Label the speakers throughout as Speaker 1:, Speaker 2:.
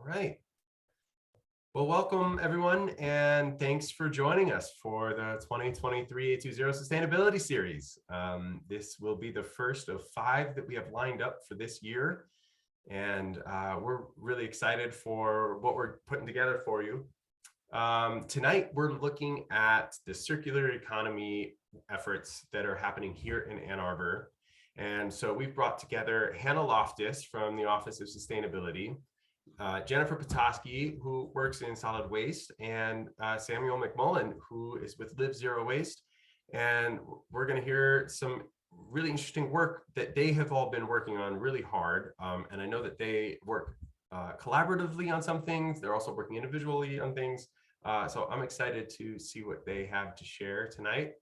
Speaker 1: All right. Well, welcome everyone, and thanks for joining us for the 2023 A20 Sustainability Series. This will be the first of 5 that we have lined up for this year, and we're really excited for what we're putting together for you. Tonight, we're looking at the circular economy efforts that are happening here in Ann Arbor. And so we've brought together Hannah Loftus from the Office of Sustainability, Jennifer Petoskey, who works in solid waste, and Samuel McMullen, who is with Live Zero Waste. And we're going to hear some really interesting work that they have all been working on really hard. And I know that they work collaboratively on some things. They're also working individually on things. So I'm excited to see what they have to share tonight.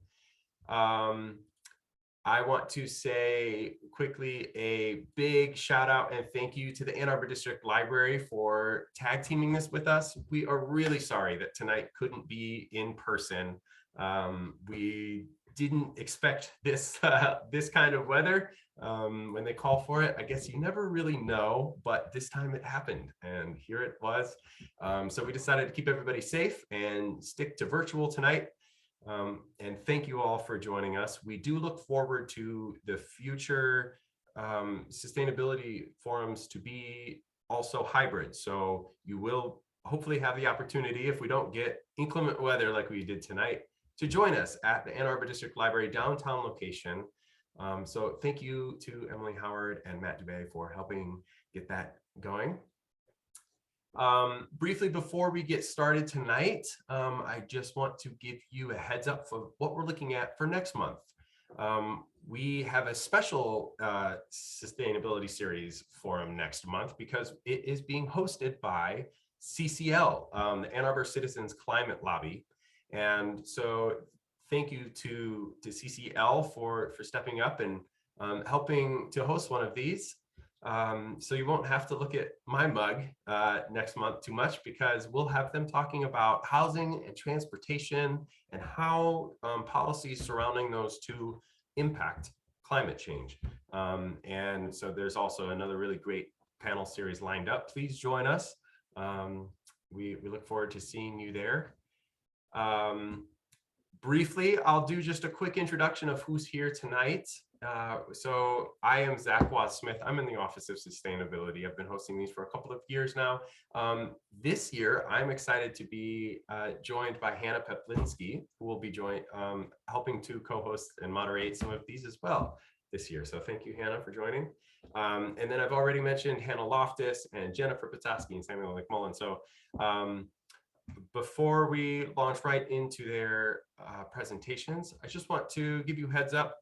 Speaker 1: I want to say quickly a big shout out and thank you to the Ann Arbor District Library for tag teaming this with us. We are really sorry that tonight couldn't be in person. We didn't expect this this kind of weather when they call for it. I guess you never really know, but this time it happened and here it was. So we decided to keep everybody safe and stick to virtual tonight. And thank you all for joining us. We do look forward to the future sustainability forums to be also hybrid. So you will hopefully have the opportunity, if we don't get inclement weather like we did tonight, to join us at the Ann Arbor District Library downtown location. So thank you to Emily Howard and Matt Dubay for helping get that going. Briefly before we get started tonight, I just want to give you a heads up for what we're looking at for next month. We have a special sustainability series forum next month because it is being hosted by CCL, the Ann Arbor Citizens Climate Lobby. And so thank you to CCL for stepping up and helping to host one of these. So you won't have to look at my mug next month too much, because we'll have them talking about housing and transportation and how policies surrounding those two impact climate change. And so there's also another really great panel series lined up. Please join us. We look forward to seeing you there. Briefly, I'll do just a quick introduction of who's here tonight. So I am Zach Wadsmith. I'm in the Office of Sustainability. I've been hosting these for a couple of years now. This year, I'm excited to be joined by Hannah Peplinski, who will be helping to co-host and moderate some of these as well this year. So thank you, Hannah, for joining. And then I've already mentioned Hannah Loftus and Jennifer Petoskey and Samuel McMullen. So before we launch right into their presentations, I just want to give you a heads up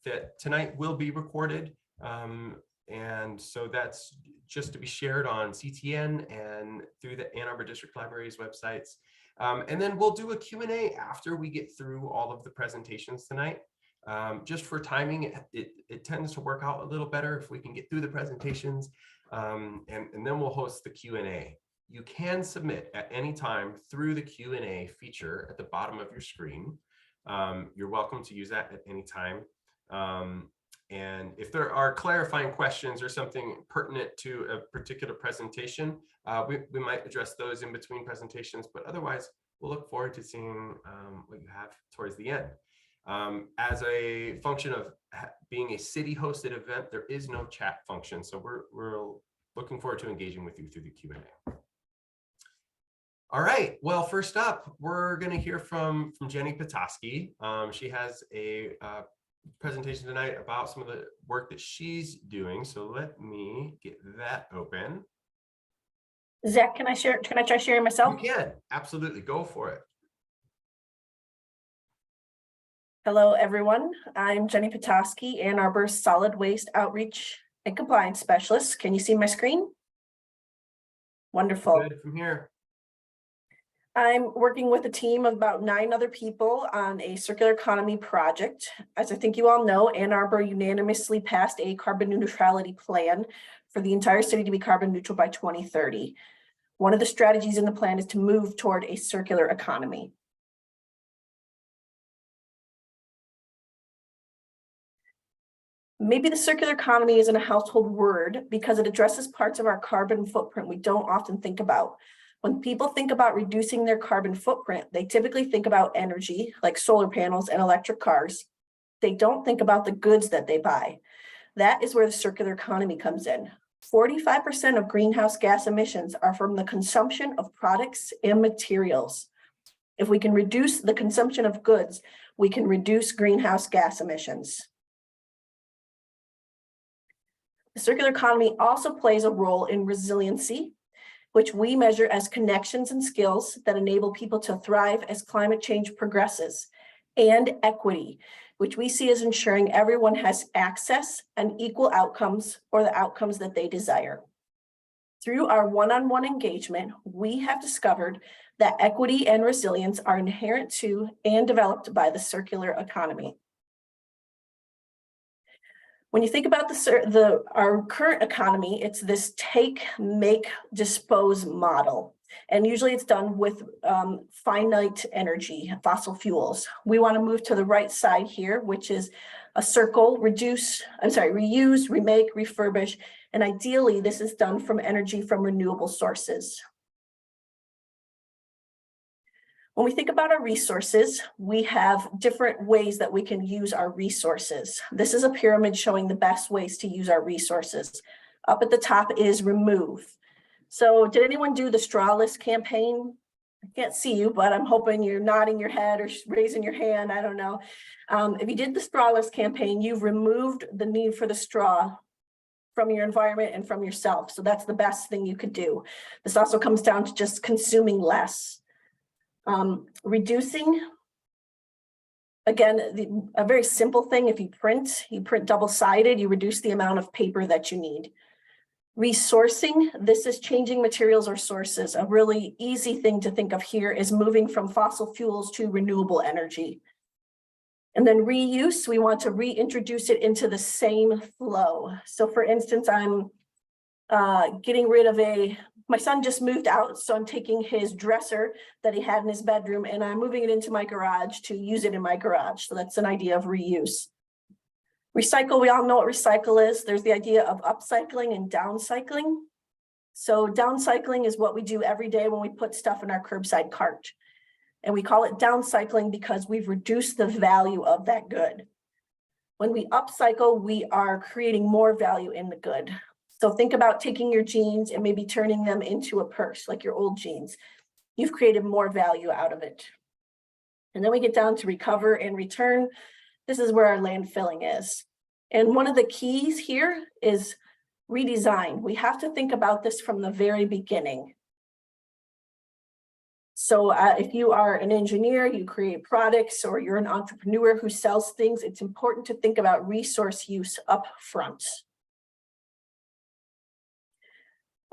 Speaker 1: that tonight will be recorded. And so that's just to be shared on CTN and through the Ann Arbor District Library's websites. And then we'll do a Q&A after we get through all of the presentations tonight. Just for timing, it tends to work out a little better if we can get through the presentations, and then we'll host the Q&A. You can submit at any time through the Q&A feature at the bottom of your screen. You're welcome to use that at any time. And if there are clarifying questions or something pertinent to a particular presentation, we might address those in between presentations, but otherwise, we'll look forward to seeing what you have towards the end. As a function of being a city-hosted event, there is no chat function, so we're looking forward to engaging with you through the Q&A. All right, well, first up, we're going to hear from Jenny Petoskey. She has a presentation tonight about some of the work that she's doing. So let me get that open.
Speaker 2: Zach, can I try sharing myself?
Speaker 1: You can, absolutely, go for it.
Speaker 2: Hello, everyone. I'm Jenny Petoskey, Ann Arbor's Solid Waste Outreach and Compliance Specialist. Can you see my screen? Wonderful.
Speaker 1: Good from here.
Speaker 2: I'm working with a team of about 9 other people on a circular economy project. As I think you all know, Ann Arbor unanimously passed a carbon neutrality plan for the entire city to be carbon neutral by 2030. One of the strategies in the plan is to move toward a circular economy. Maybe the circular economy isn't a household word because it addresses parts of our carbon footprint we don't often think about. When people think about reducing their carbon footprint, they typically think about energy like solar panels and electric cars. They don't think about the goods that they buy. That is where the circular economy comes in. 45% of greenhouse gas emissions are from the consumption of products and materials. If we can reduce the consumption of goods, we can reduce greenhouse gas emissions. The circular economy also plays a role in resiliency, which we measure as connections and skills that enable people to thrive as climate change progresses, and equity, which we see as ensuring everyone has access and equal outcomes or the outcomes that they desire. Through our one-on-one engagement, we have discovered that equity and resilience are inherent to and developed by the circular economy. When you think about our current economy, it's this take, make, dispose model. And usually it's done with finite energy, fossil fuels. We want to move to the right side here, which is a circle, reuse, remake, refurbish. And ideally, this is done from energy from renewable sources. When we think about our resources, we have different ways that we can use our resources. This is a pyramid showing the best ways to use our resources. Up at the top is remove. So did anyone do the strawless campaign? I can't see you, but I'm hoping you're nodding your head or raising your hand, I don't know. If you did the strawless campaign, you've removed the need for the straw from your environment and from yourself. So that's the best thing you could do. This also comes down to just consuming less. Reducing, again, a very simple thing. If you print double-sided, you reduce the amount of paper that you need. Resourcing, this is changing materials or sources. A really easy thing to think of here is moving from fossil fuels to renewable energy. And then reuse, we want to reintroduce it into the same flow. So for instance, I'm getting rid of my son just moved out, so I'm taking his dresser that he had in his bedroom and I'm moving it into my garage to use it in my garage. So that's an idea of reuse. Recycle, we all know what recycle is. There's the idea of upcycling and downcycling. So downcycling is what we do every day when we put stuff in our curbside cart. And we call it downcycling because we've reduced the value of that good. When we upcycle, we are creating more value in the good. So think about taking your jeans and maybe turning them into a purse, like your old jeans. You've created more value out of it. And then we get down to recover and return. This is where our landfilling is. And one of the keys here is redesign. We have to think about this from the very beginning. So if you are an engineer, you create products, or you're an entrepreneur who sells things, it's important to think about resource use up front.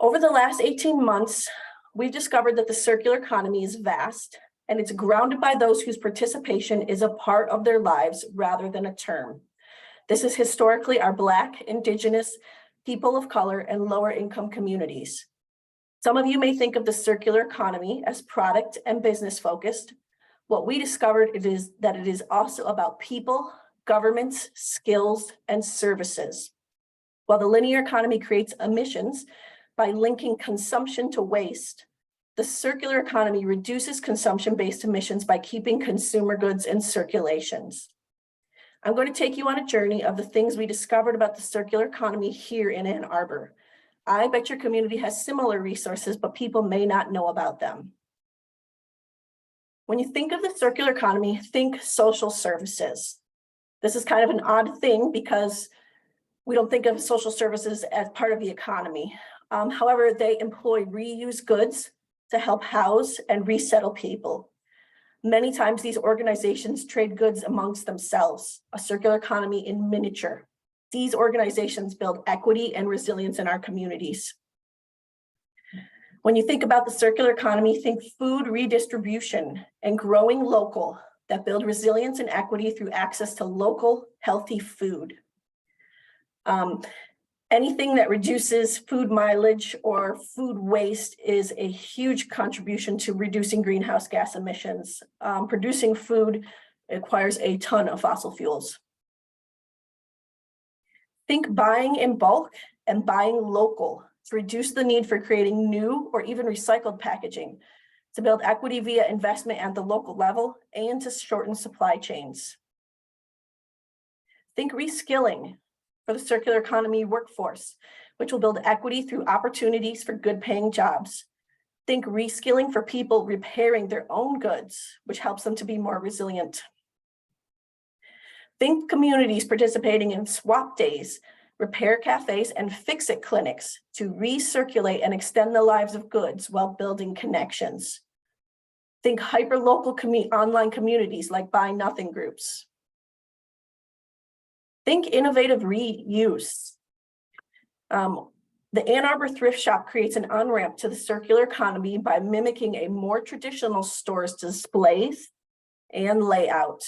Speaker 2: Over the last 18 months, we've discovered that the circular economy is vast, and it's grounded by those whose participation is a part of their lives rather than a term. This is historically our Black, Indigenous, people of color, and lower income communities. Some of you may think of the circular economy as product and business focused. What we discovered is that it is also about people, governments, skills, and services. While the linear economy creates emissions by linking consumption to waste, the circular economy reduces consumption-based emissions by keeping consumer goods in circulations. I'm going to take you on a journey of the things we discovered about the circular economy here in Ann Arbor. I bet your community has similar resources, but people may not know about them. When you think of the circular economy, think social services. This is kind of an odd thing because we don't think of social services as part of the economy. However, they employ reused goods to help house and resettle people. Many times these organizations trade goods amongst themselves, a circular economy in miniature. These organizations build equity and resilience in our communities. When you think about the circular economy, think food redistribution and growing local that build resilience and equity through access to local, healthy food. Anything that reduces food mileage or food waste is a huge contribution to reducing greenhouse gas emissions. Producing food requires a ton of fossil fuels. Think buying in bulk and buying local to reduce the need for creating new or even recycled packaging, to build equity via investment at the local level, and to shorten supply chains. Think reskilling for the circular economy workforce, which will build equity through opportunities for good paying jobs. Think reskilling for people repairing their own goods, which helps them to be more resilient. Think communities participating in swap days, repair cafes, and fix-it clinics to recirculate and extend the lives of goods while building connections. Think hyper-local online communities like Buy Nothing groups. Think innovative reuse. The Ann Arbor Thrift Shop creates an on-ramp to the circular economy by mimicking a more traditional store's displays and layout.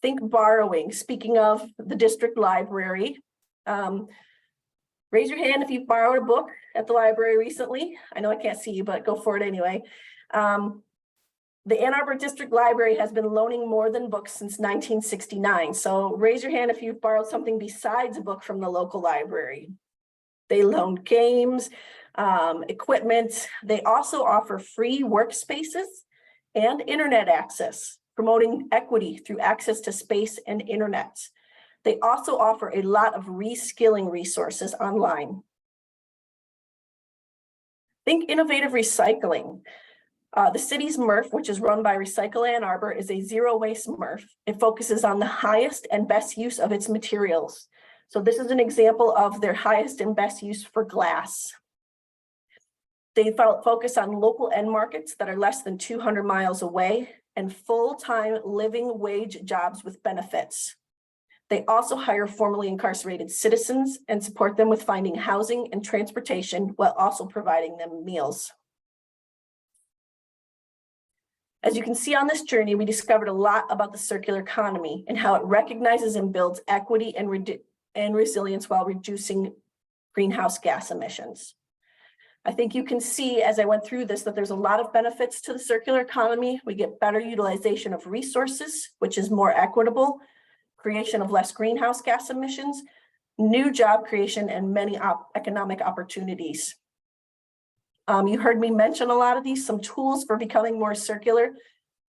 Speaker 2: Think borrowing. Speaking of the district library, raise your hand if you've borrowed a book at the library recently. I know I can't see you, but go for it anyway. The Ann Arbor District Library has been loaning more than books since 1969. So raise your hand if you've borrowed something besides a book from the local library. They loan games, equipment. They also offer free workspaces and internet access, promoting equity through access to space and internet. They also offer a lot of reskilling resources online. Think innovative recycling. The city's MRF, which is run by Recycle Ann Arbor, is a zero waste MRF. It focuses on the highest and best use of its materials. So this is an example of their highest and best use for glass. They focus on local end markets that are less than 200 miles away and full-time living wage jobs with benefits. They also hire formerly incarcerated citizens and support them with finding housing and transportation while also providing them meals. As you can see on this journey, we discovered a lot about the circular economy and how it recognizes and builds equity and resilience while reducing greenhouse gas emissions. I think you can see as I went through this that there's a lot of benefits to the circular economy. We get better utilization of resources, which is more equitable, creation of less greenhouse gas emissions, new job creation, and many economic opportunities. You heard me mention a lot of these, some tools for becoming more circular: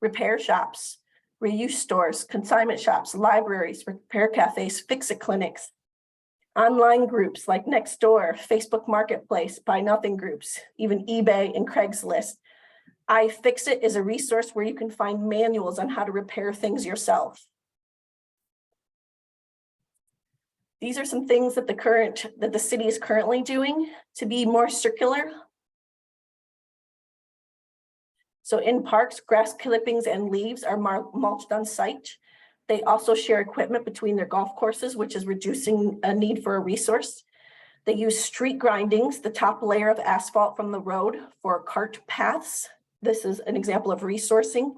Speaker 2: repair shops, reuse stores, consignment shops, libraries, repair cafes, fix-it clinics, online groups like Nextdoor, Facebook Marketplace, Buy Nothing groups, even eBay and Craigslist. iFixit is a resource where you can find manuals on how to repair things yourself. These are some things that the city is currently doing to be more circular. So in parks, grass clippings and leaves are mulched on site. They also share equipment between their golf courses, which is reducing a need for a resource. They use street grindings, the top layer of asphalt from the road, for cart paths. This is an example of resourcing.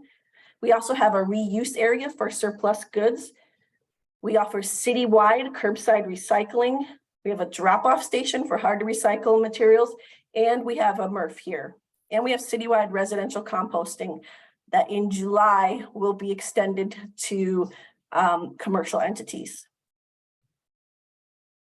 Speaker 2: We also have a reuse area for surplus goods. We offer citywide curbside recycling. We have a drop-off station for hard to recycle materials, and we have a MRF here. And we have citywide residential composting that in July will be extended to commercial entities.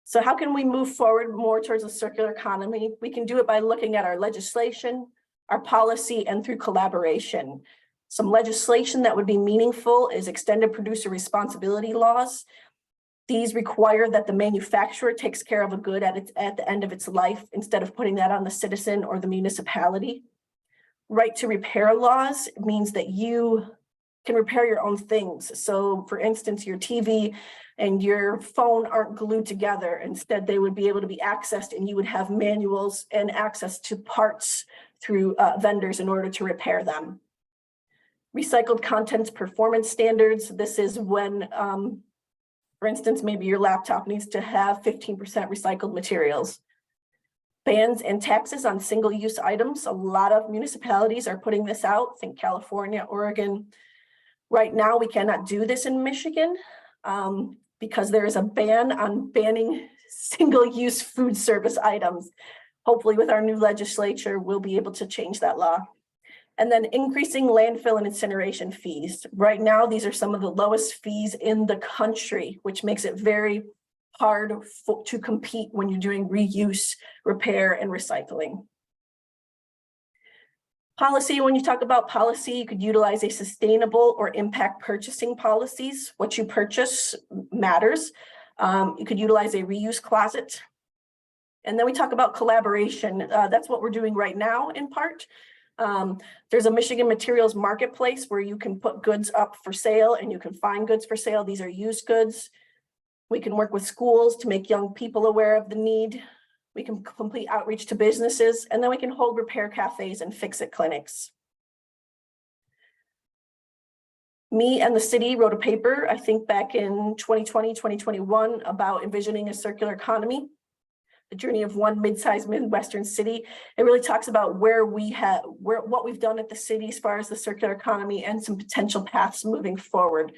Speaker 2: So how can we move forward more towards a circular economy? We can do it by looking at our legislation, our policy, and through collaboration. Some legislation that would be meaningful is extended producer responsibility laws. These require that the manufacturer takes care of a good at the end of its life instead of putting that on the citizen or the municipality. Right to repair laws means that you can repair your own things. So for instance, your TV and your phone aren't glued together. Instead, they would be able to be accessed and you would have manuals and access to parts through vendors in order to repair them. Recycled contents performance standards. This is when, for instance, maybe your laptop needs to have 15% recycled materials. Bans and taxes on single-use items. A lot of municipalities are putting this out. Think California, Oregon. Right now, we cannot do this in Michigan because there is a ban on banning single-use food service items. Hopefully, with our new legislature, we'll be able to change that law. And then increasing landfill and incineration fees. Right now, these are some of the lowest fees in the country, which makes it very hard to compete when you're doing reuse, repair, and recycling. Policy, when you talk about policy, you could utilize a sustainable or impact purchasing policies. What you purchase matters. You could utilize a reuse closet. And then we talk about collaboration. That's what we're doing right now in part. There's a Michigan materials marketplace where you can put goods up for sale and you can find goods for sale. These are used goods. We can work with schools to make young people aware of the need. We can complete outreach to businesses, and then we can hold repair cafes and fix-it clinics. Me and the city wrote a paper, I think back in 2020, 2021, about envisioning a circular economy, the journey of one mid-sized Midwestern city. It really talks about what we've done at the city as far as the circular economy and some potential paths moving forward.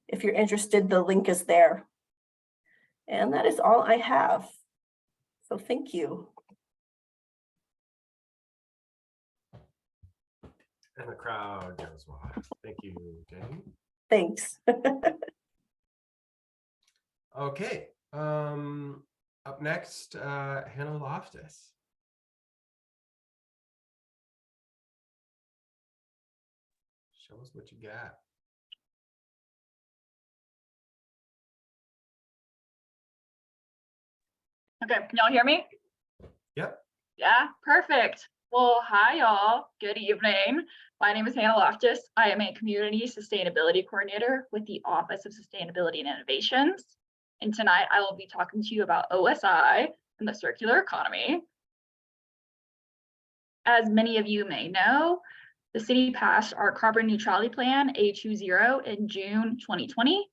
Speaker 2: If you're interested, the link is there. And that is all I have. So thank you.
Speaker 1: And the crowd goes wild. Thank you, Jane.
Speaker 2: Thanks.
Speaker 1: Okay. Up next, Hannah Loftus. Show us what you got.
Speaker 3: Okay, can y'all hear me?
Speaker 1: Yep.
Speaker 3: Yeah, perfect. Well, hi y'all. Good evening. My name is Hannah Loftus. I am a community sustainability coordinator with the Office of Sustainability and Innovations. And tonight I will be talking to you about OSI and the circular economy. As many of you may know, the city passed our carbon neutrality plan, A20, in June 2020.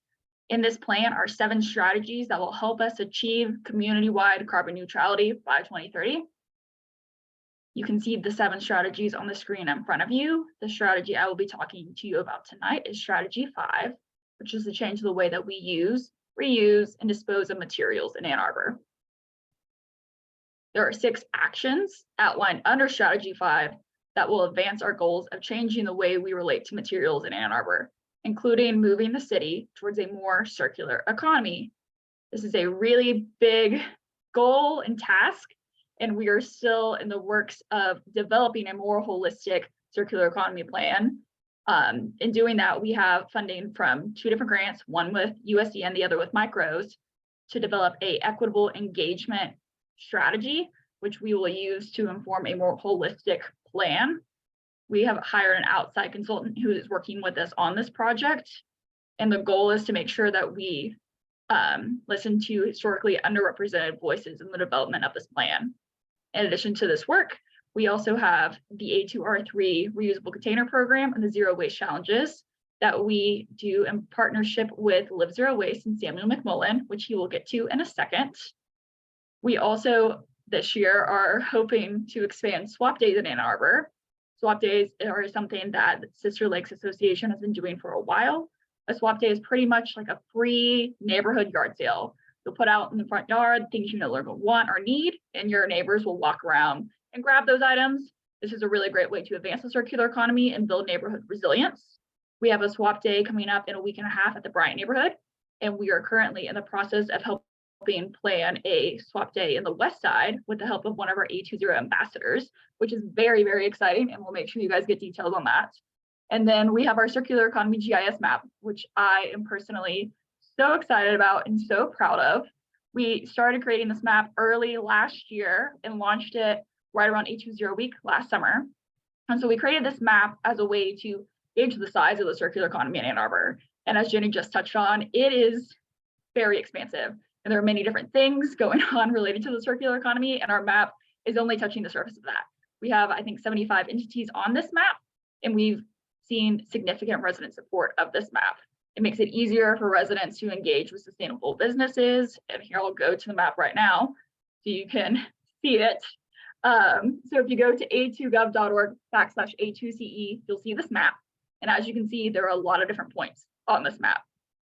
Speaker 3: In this plan are 7 strategies that will help us achieve community-wide carbon neutrality by 2030. You can see the 7 strategies on the screen in front of you. The strategy I will be talking to you about tonight is strategy 5, which is to change the way that we use, reuse, and dispose of materials in Ann Arbor. There are 6 actions outlined under strategy 5 that will advance our goals of changing the way we relate to materials in Ann Arbor, including moving the city towards a more circular economy. This is a really big goal and task, and we are still in the works of developing a more holistic circular economy plan. In doing that, we have funding from 2 different grants, one with USD and the other with Micros, to develop a equitable engagement strategy, which we will use to inform a more holistic plan. We have hired an outside consultant who is working with us on this project. And the goal is to make sure that we listen to historically underrepresented voices in the development of this plan. In addition to this work, we also have the A2R3 reusable container program and the zero waste challenges that we do in partnership with Live Zero Waste and Samuel McMullen, which he will get to in a second. We also this year are hoping to expand swap days in Ann Arbor. Swap days are something that Sister Lakes Association has been doing for a while. A swap day is pretty much like a free neighborhood yard sale. You'll put out in the front yard things you no longer want or need, and your neighbors will walk around and grab those items. This is a really great way to advance the circular economy and build neighborhood resilience. We have a swap day coming up in a week and a half at the Bryant neighborhood, and we are currently in the process of helping plan a swap day in the West Side with the help of one of our A20 ambassadors, which is very, very exciting, and we'll make sure you guys get details on that. And then we have our circular economy GIS map, which I am personally so excited about and so proud of. We started creating this map early last year and launched it right around A20 week last summer. And so we created this map as a way to gauge the size of the circular economy in Ann Arbor. And as Jenny just touched on, it is very expansive. And there are many different things going on related to the circular economy, and our map is only touching the surface of that. We have, I think, 75 entities on this map, and we've seen significant resident support of this map. It makes it easier for residents to engage with sustainable businesses. And here I'll go to the map right now so you can see it. So if you go to a2gov.org/A2CE, you'll see this map. And as you can see, there are a lot of different points on this map.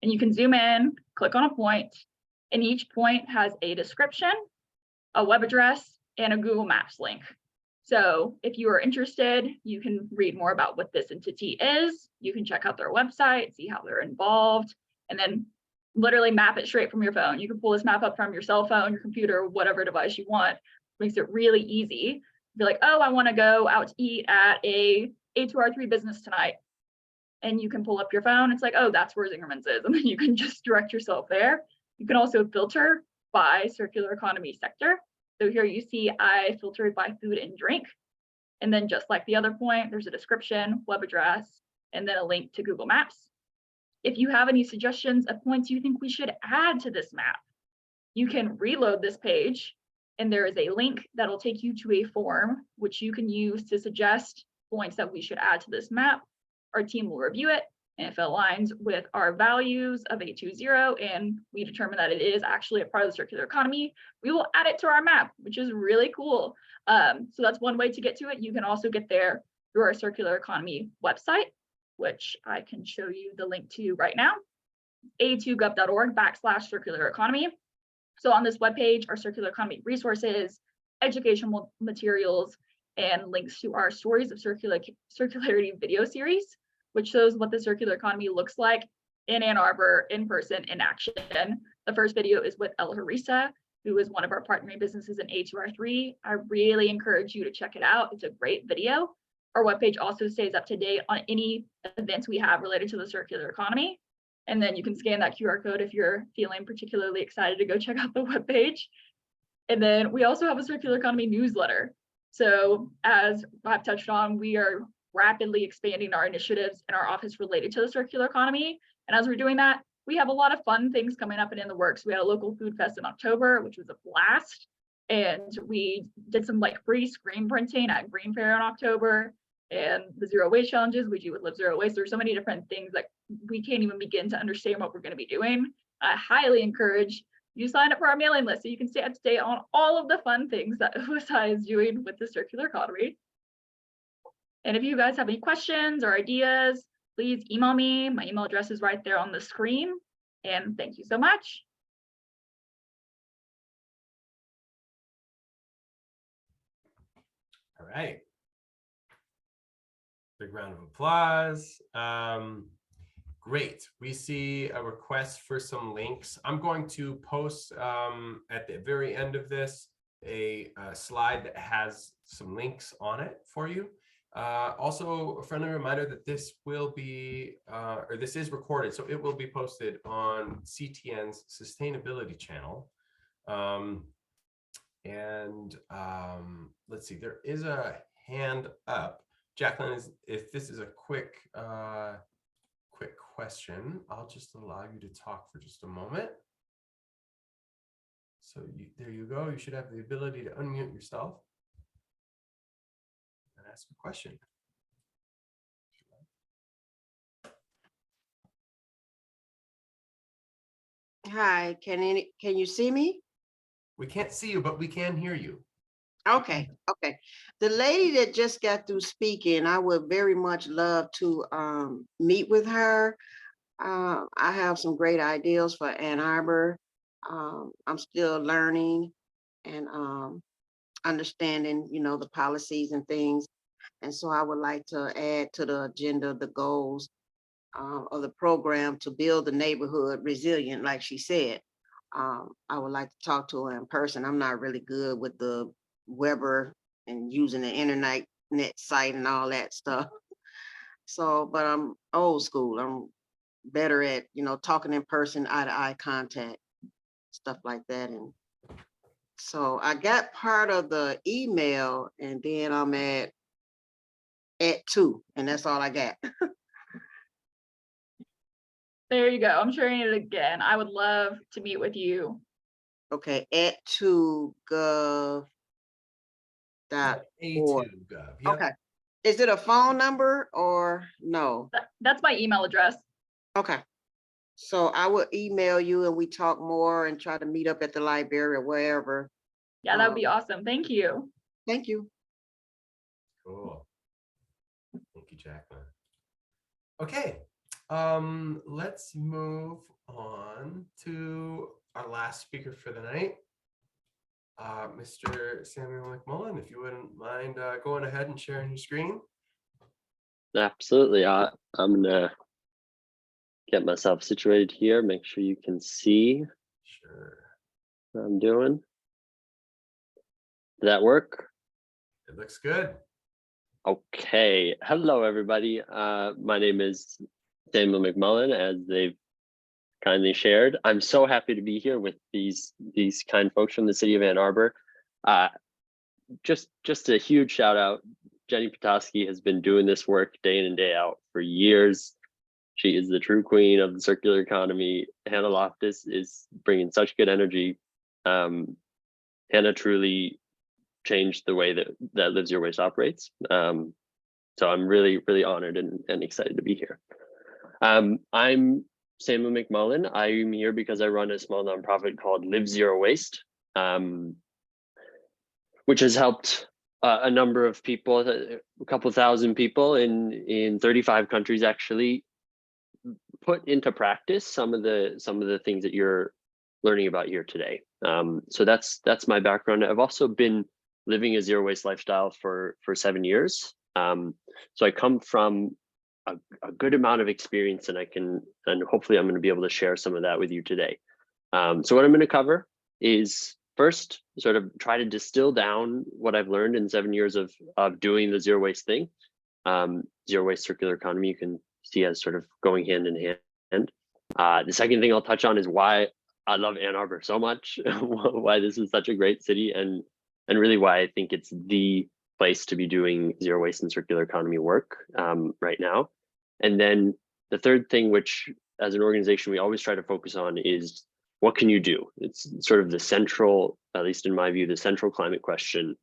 Speaker 3: And you can zoom in, click on a point, and each point has a description, a web address, and a Google Maps link. So if you are interested, you can read more about what this entity is. You can check out their website, see how they're involved, and then literally map it straight from your phone. You can pull this map up from your cell phone, your computer, whatever device you want. Makes it really easy. Be like, oh, I want to go out to eat at a A2R3 business tonight. And you can pull up your phone. It's like, oh, that's where Zingerman's is. And then you can just direct yourself there. You can also filter by circular economy sector. So here you see I filtered by food and drink. And then just like the other point, there's a description, web address, and then a link to Google Maps. If you have any suggestions of points you think we should add to this map, you can reload this page, and there is a link that'll take you to a form, which you can use to suggest points that we should add to this map. Our team will review it, and if it aligns with our values of A20 and we determine that it is actually a part of the circular economy, we will add it to our map, which is really cool. So that's one way to get to it. You can also get there through our circular economy website, which I can show you the link to right now, a2gov.org/circular economy. So on this webpage are circular economy resources, educational materials, and links to our Stories of Circularity video series, which shows what the circular economy looks like in Ann Arbor, in person, in action. The first video is with El Harissa, who is one of our partnering businesses in A2R3. I really encourage you to check it out. It's a great video. Our webpage also stays up to date on any events we have related to the circular economy. And then you can scan that QR code if you're feeling particularly excited to go check out the webpage. And then we also have a circular economy newsletter. So as I've touched on, we are rapidly expanding our initiatives in our office related to the circular economy. And as we're doing that, we have a lot of fun things coming up and in the works. We had a local food fest in October, which was a blast. And we did some like free screen printing at Green Fair in October, and the zero waste challenges we do with Live Zero Waste. There's so many different things that we can't even begin to understand what we're going to be doing. I highly encourage you sign up for our mailing list so you can stay up to date on all of the fun things that OSI is doing with the circular economy. And if you guys have any questions or ideas, please email me. My email address is right there on the screen. And thank you so much.
Speaker 1: All right. Big round of applause. Great. We see a request for some links. I'm going to post at the very end of this a slide that has some links on it for you. Also, a friendly reminder that this will be, or this is recorded, so it will be posted on CTN's sustainability channel. Let's see, there is a hand up. Jacqueline, if this is a quick question, I'll just allow you to talk for just a moment. So there you go. You should have the ability to unmute yourself and ask a question.
Speaker 4: Hi, can you see me?
Speaker 1: We can't see you, but we can hear you.
Speaker 4: Okay. The lady that just got through speaking, I would very much love to meet with her. I have some great ideas for Ann Arbor. I'm still learning and understanding, the policies and things. And so I would like to add to the agenda the goals of the program to build the neighborhood resilient, like she said. I would like to talk to her in person. I'm not really good with the Weber and using the internet site and all that stuff. So, but I'm old school. I'm better at, talking in person, eye to eye contact, stuff like that. And so I got part of the email and then I'm at 2, and that's all I got.
Speaker 3: There you go. I'm sharing it again. I would love to meet with you.
Speaker 4: Okay, at 2gov.org.
Speaker 1: A2gov. Yep.
Speaker 4: Okay. Is it a phone number or no?
Speaker 3: That's my email address.
Speaker 4: Okay. So I will email you and we talk more and try to meet up at the library or wherever.
Speaker 3: Yeah, that would be awesome. Thank you.
Speaker 4: Thank you.
Speaker 1: Cool. Thank you, Jacqueline. Okay. Let's move on to our last speaker for the night. Mr. Samuel McMullen, if you wouldn't mind going ahead and sharing your screen.
Speaker 5: Absolutely. I'm gonna get myself situated here, make sure you can see
Speaker 1: Sure.
Speaker 5: what I'm doing. Did that work?
Speaker 1: It looks good.
Speaker 5: Okay. Hello, everybody. My name is Samuel McMullen, as they've kindly shared. I'm so happy to be here with these kind folks from the city of Ann Arbor. Just a huge shout out. Jenny Petoskey has been doing this work day in and day out for years. She is the true queen of the circular economy. Hannah Loftus is bringing such good energy. Hannah truly changed the way that Live Zero Waste operates. So I'm really, really honored and excited to be here. I'm Samuel McMullen. I'm here because I run a small nonprofit called Live Zero Waste, which has helped a number of people, a couple thousand people in 35 countries, actually put into practice some of the things that you're learning about here today. So that's my background. I've also been living a zero waste lifestyle for 7 years. So I come from a good amount of experience, and hopefully I'm going to be able to share some of that with you today. So what I'm going to cover is first sort of try to distill down what I've learned in 7 years of doing the zero waste thing. Zero waste circular economy, you can see as sort of going hand in hand. The second thing I'll touch on is why I love Ann Arbor so much, why this is such a great city, and really why I think it's the place to be doing zero waste and circular economy work right now. And then the third thing, which as an organization we always try to focus on, is what can you do? It's sort of the central, at least in my view, the central climate question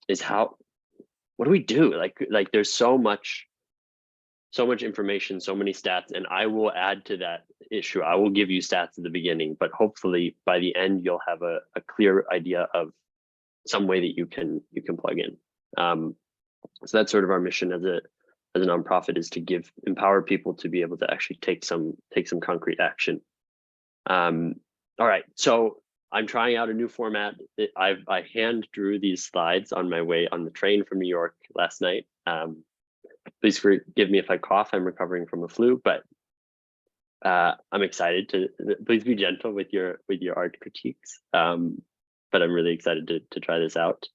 Speaker 5: is what do we do? Like there's so much information, so many stats, and I will add to that issue. I will give you stats at the beginning, but hopefully by the end you'll have a clear idea of some way that you can plug in. So that's sort of our mission as a nonprofit, is to empower people to be able to actually take some concrete action. All right, so I'm trying out a new format. I hand drew these slides on my way on the train from New York last night. Please forgive me if I cough. I'm recovering from a flu, but I'm excited to. Please be gentle with your art critiques. But I'm really excited to try this out.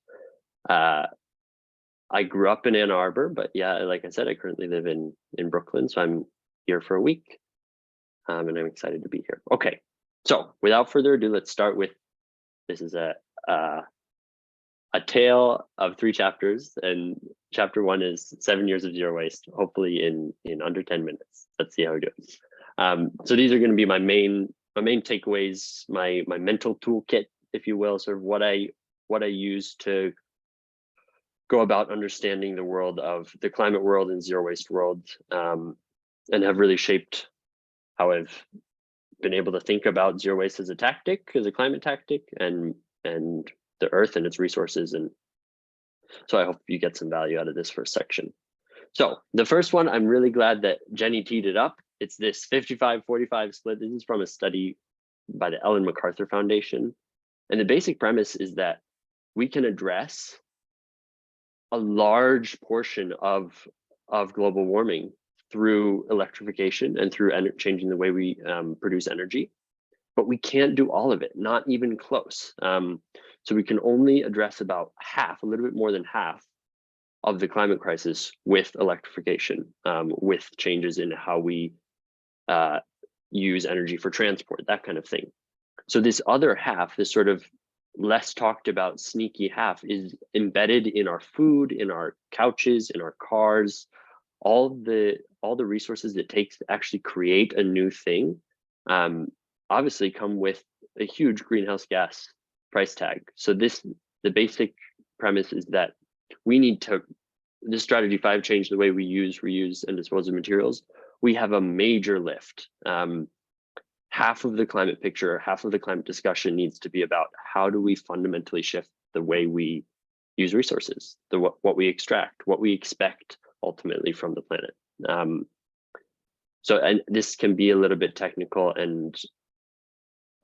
Speaker 5: I grew up in Ann Arbor, but yeah, like I said, I currently live in Brooklyn, so I'm here for a week, and I'm excited to be here. Okay, so without further ado, let's start with, this is a tale of 3 chapters, and chapter 1 is 7 years of zero waste, hopefully in under 10 minutes. Let's see how we do. So these are going to be my main takeaways, my mental toolkit, if you will, sort of what I use to go about understanding the world of the climate world and zero waste world, and have really shaped how I've been able to think about zero waste as a tactic, as a climate tactic, and the earth and its resources. And so I hope you get some value out of this first section. So the first one, I'm really glad that Jenny teed it up. It's this 55-45 split. This is from a study by the Ellen MacArthur Foundation. And the basic premise is that we can address a large portion of global warming through electrification and through changing the way we produce energy, but we can't do all of it, not even close. So we can only address about half, a little bit more than half of the climate crisis with electrification, with changes in how we use energy for transport, that kind of thing. So this other half, this sort of less talked about sneaky half, is embedded in our food, in our couches, in our cars, all the resources it takes to actually create a new thing, obviously come with a huge greenhouse gas price tag. So the basic premise is that we need to, this strategy 5, change the way we use, reuse, and dispose of materials. We have a major lift. Half of the climate picture, half of the climate discussion needs to be about how do we fundamentally shift the way we use resources, what we extract, what we expect ultimately from the planet. And this can be a little bit technical, and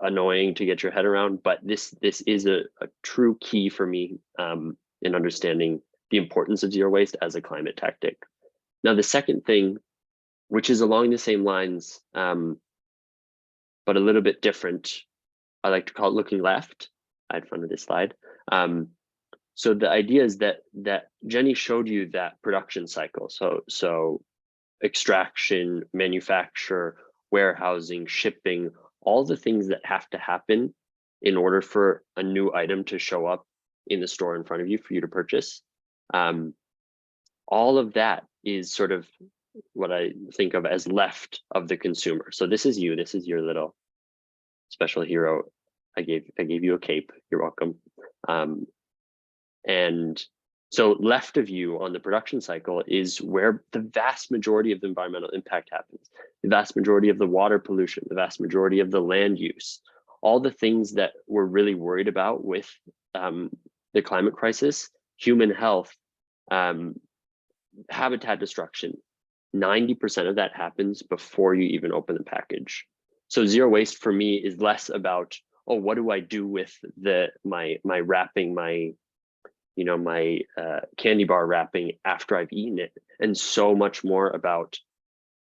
Speaker 5: annoying to get your head around, but this is a true key for me in understanding the importance of zero waste as a climate tactic. Now, the second thing, which is along the same lines, but a little bit different, I like to call it looking left. I had fun with this slide. So the idea is that Jenny showed you that production cycle. So extraction, manufacture, warehousing, shipping, all the things that have to happen in order for a new item to show up in the store in front of you for you to purchase. All of that is sort of what I think of as left of the consumer. So this is you, this is your little special hero. I gave you a cape, you're welcome. And so left of you on the production cycle is where the vast majority of the environmental impact happens. The vast majority of the water pollution, the vast majority of the land use, all the things that we're really worried about with the climate crisis, human health, habitat destruction, 90% of that happens before you even open the package. So zero waste for me is less about, oh, what do I do with my wrapping, my candy bar wrapping after I've eaten it, and so much more about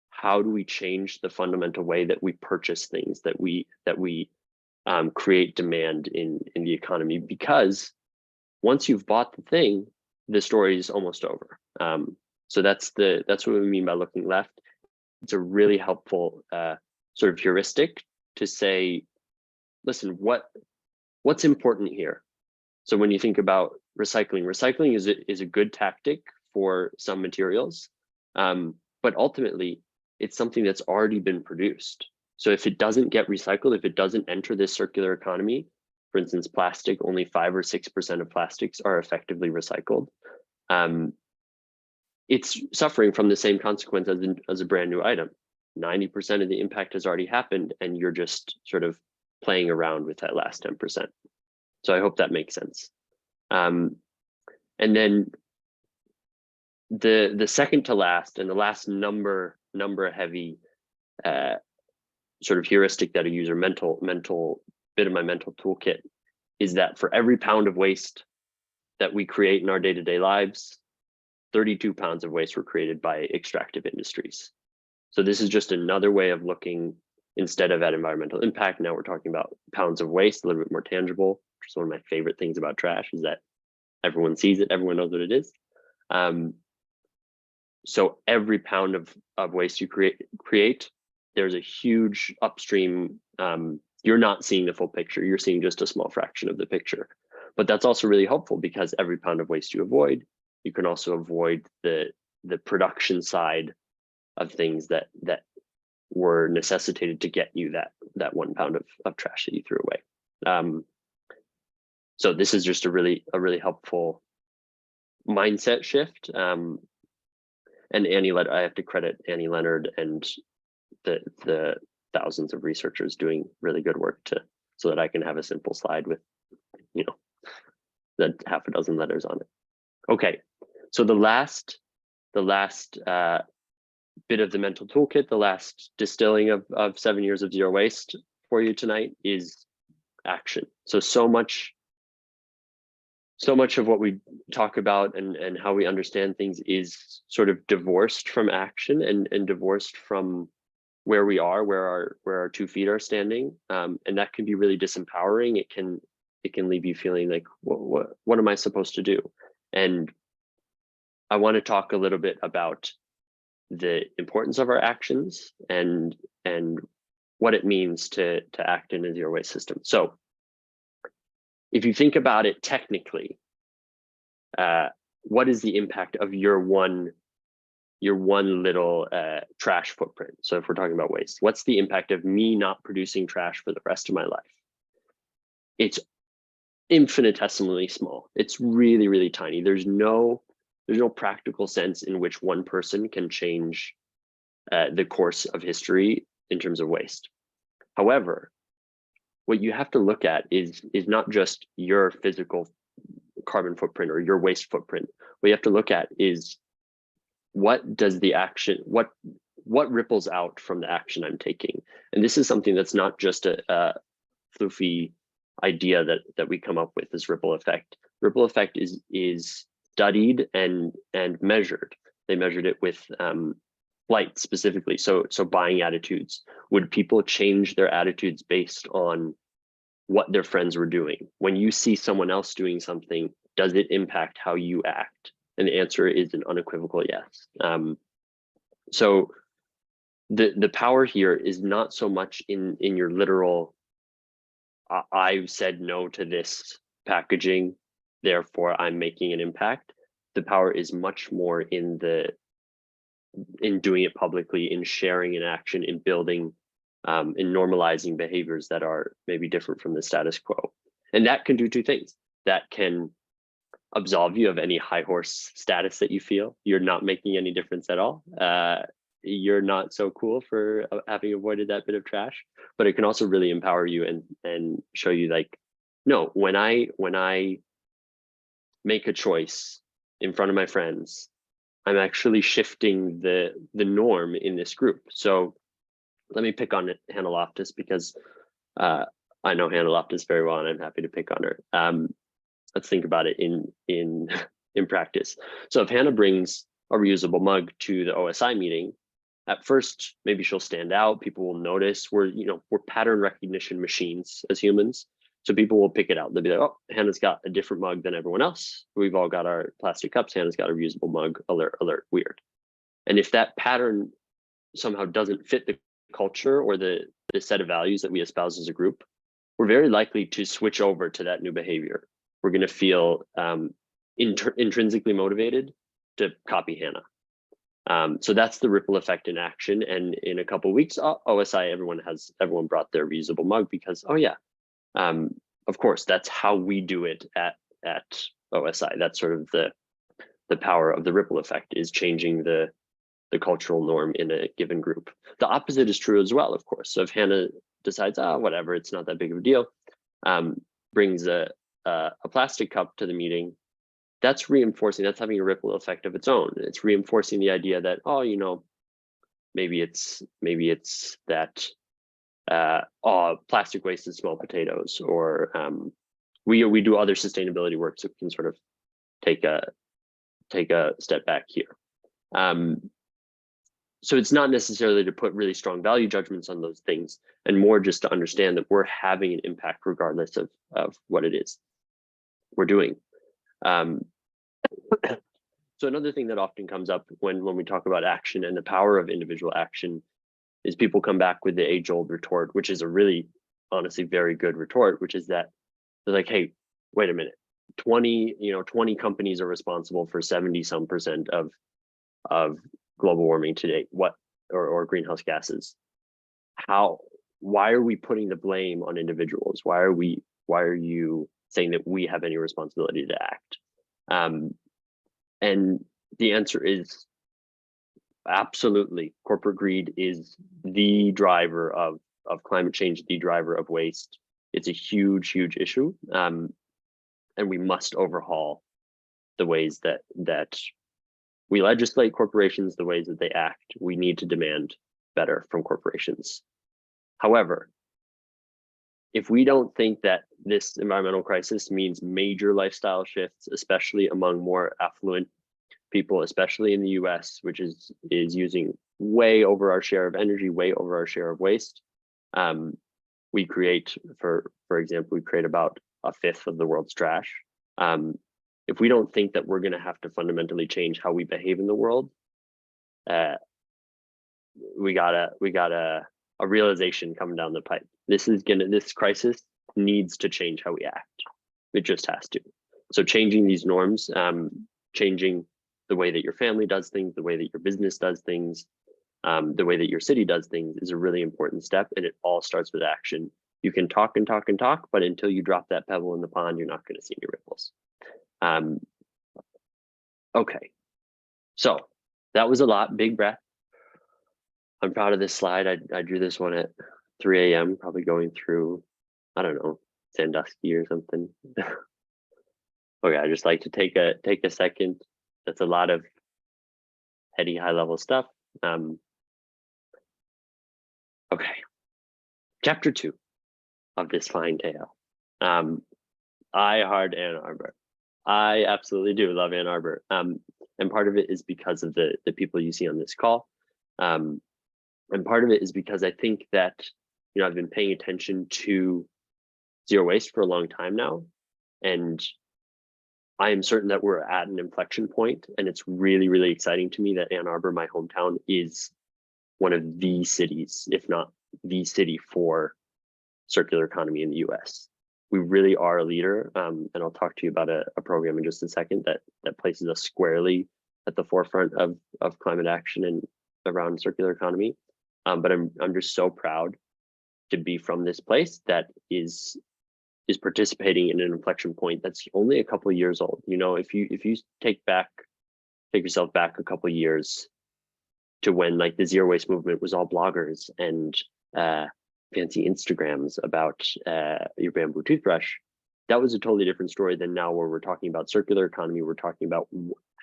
Speaker 5: how do we change the fundamental way that we purchase things, that we create demand in the economy. Because once you've bought the thing, the story is almost over. So that's what we mean by looking left. It's a really helpful sort of heuristic to say, listen, what's important here? So when you think about recycling is a good tactic for some materials, but ultimately it's something that's already been produced. So if it doesn't get recycled, if it doesn't enter this circular economy, for instance, plastic, only 5 or 6% of plastics are effectively recycled. It's suffering from the same consequence as a brand new item. 90% of the impact has already happened, and you're just sort of playing around with that last 10%. So I hope that makes sense. And then the second to last and the last number heavy sort of heuristic that I use, or mental bit of my mental toolkit, is that for every pound of waste that we create in our day-to-day lives, 32 pounds of waste were created by extractive industries. So this is just another way of looking, instead of at environmental impact, now we're talking about pounds of waste, a little bit more tangible, which is one of my favorite things about trash, is that everyone sees it, everyone knows what it is. So every pound of waste you create, there's a huge upstream, you're not seeing the full picture, you're seeing just a small fraction of the picture. But that's also really helpful, because every pound of waste you avoid, you can also avoid the production side of things that were necessitated to get you that 1 pound of trash that you threw away. So this is just a really helpful mindset shift. And I have to credit Annie Leonard and the thousands of researchers doing really good work so that I can have a simple slide with, the half a dozen letters on it. Okay, so the last bit of the mental toolkit, the last distilling of 7 years of zero waste for you tonight is action. So much of what we talk about and how we understand things is sort of divorced from action and divorced from where we are, where our 2 feet are standing, and that can be really disempowering. It can leave you feeling like, what am I supposed to do? And I want to talk a little bit about the importance of our actions and what it means to act in a zero waste system. So if you think about it technically, what is the impact of your one little trash footprint? So if we're talking about waste, what's the impact of me not producing trash for the rest of my life? It's infinitesimally small. It's really, really tiny. There's no practical sense in which one person can change the course of history in terms of waste. However, what you have to look at is not just your physical carbon footprint or your waste footprint. What you have to look at is what does the action, what ripples out from the action I'm taking. And this is something that's not just a floofy idea that we come up with, this ripple effect. Ripple effect is studied and measured. They measured it with flight specifically. So buying attitudes. Would people change their attitudes based on what their friends were doing? When you see someone else doing something, does it impact how you act? And the answer is an unequivocal yes. So the power here is not so much in your literal, I said no to this packaging, therefore I'm making an impact. The power is much more in doing it publicly, in sharing an action, in building, in normalizing behaviors that are maybe different from the status quo. And that can do two things. That can absolve you of any high horse status that you feel. You're not making any difference at all. You're not so cool for having avoided that bit of trash, but it can also really empower you and show you like, no, when I make a choice in front of my friends, I'm actually shifting the norm in this group. So let me pick on Hannah Loftus because I know Hannah Loftus very well and I'm happy to pick on her. Let's think about it in practice. So if Hannah brings a reusable mug to the OSI meeting, at first, maybe she'll stand out. People will notice. We're pattern recognition machines as humans. So people will pick it out. They'll be like, oh, Hannah's got a different mug than everyone else. We've all got our plastic cups. Hannah's got a reusable mug. Alert, alert, weird. And if that pattern somehow doesn't fit the culture or the set of values that we espouse as a group, we're very likely to switch over to that new behavior. We're going to feel intrinsically motivated to copy Hannah. So that's the ripple effect in action. And in a couple of weeks, OSI, everyone brought their reusable mug because, oh yeah, of course, that's how we do it at OSI. That's sort of the power of the ripple effect, is changing the cultural norm in a given group. The opposite is true as well, of course. So if Hannah decides, whatever, it's not that big of a deal, brings a plastic cup to the meeting, that's reinforcing, that's having a ripple effect of its own. It's reinforcing the idea that, maybe it's that plastic waste is small potatoes, or we do other sustainability work, so we can sort of take a step back here. So it's not necessarily to put really strong value judgments on those things, and more just to understand that we're having an impact regardless of what it is we're doing. So another thing that often comes up when we talk about action and the power of individual action is people come back with the age-old retort, which is a really, honestly, very good retort, which is that they're like, hey, wait a minute, 20 companies are responsible for 70% of global warming today, or greenhouse gases. Why are we putting the blame on individuals? Why are you saying that we have any responsibility to act? And the answer is absolutely. Corporate greed is the driver of climate change, the driver of waste. It's a huge, huge issue. And we must overhaul the ways that we legislate corporations, the ways that they act. We need to demand better from corporations. However, if we don't think that this environmental crisis means major lifestyle shifts, especially among more affluent people, especially in the US, which is using way over our share of energy, way over our share of waste, we create, for example, we create about a fifth of the world's trash. If we don't think that we're going to have to fundamentally change how we behave in the world, we got a realization coming down the pipe. This crisis needs to change how we act. It just has to. So changing these norms, changing the way that your family does things, the way that your business does things, the way that your city does things is a really important step, and it all starts with action. You can talk and talk and talk, but until you drop that pebble in the pond, you're not going to see any ripples. Okay, so that was a lot. Big breath. I'm proud of this slide. I drew this one at 3 a.m., probably going through, I don't know, Sandusky or something. Okay, I just like to take a second. That's a lot of heady, high level stuff. Okay, chapter 2. of this fine tale. I heart Ann Arbor. I absolutely do love Ann Arbor. And part of it is because of the people you see on this call. And part of it is because I think that, you know, I've been paying attention to zero waste for a long time now. And I am certain that we're at an inflection point, and it's really, really exciting to me that Ann Arbor, my hometown, is one of the cities, if not the city, for circular economy in the US. We really are a leader, and I'll talk to you about a program in just a second that places us squarely at the forefront of climate action and around circular economy. But I'm just so proud to be from this place that is participating in an inflection point that's only a couple of years old. You know, if you take yourself back a couple of years to when like the zero waste movement was all bloggers and fancy Instagrams about your bamboo toothbrush, that was a totally different story than now, where we're talking about circular economy. We're talking about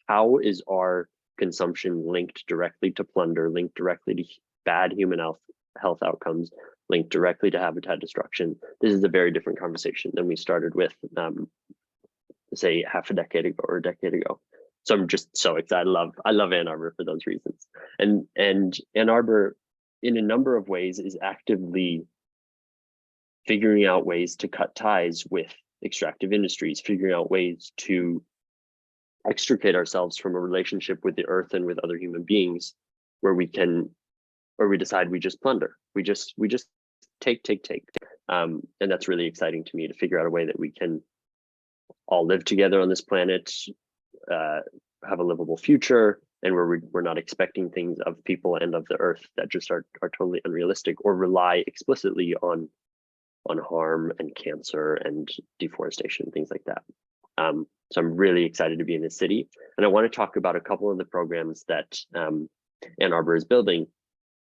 Speaker 5: how is our consumption linked directly to plunder, linked directly to bad human health outcomes, linked directly to habitat destruction. This is a very different conversation than we started with, say, half a decade ago or a decade ago. So I'm just so excited. I love Ann Arbor for those reasons. And Ann Arbor, in a number of ways, is actively figuring out ways to cut ties with extractive industries, figuring out ways to extricate ourselves from a relationship with the earth and with other human beings where we decide we just plunder. We just take. And that's really exciting to me, to figure out a way that we can all live together on this planet, have a livable future, and where we're not expecting things of people and of the earth that just are totally unrealistic or rely explicitly on harm and cancer and deforestation, things like that. So I'm really excited to be in this city, and I want to talk about a couple of the programs that Ann Arbor is building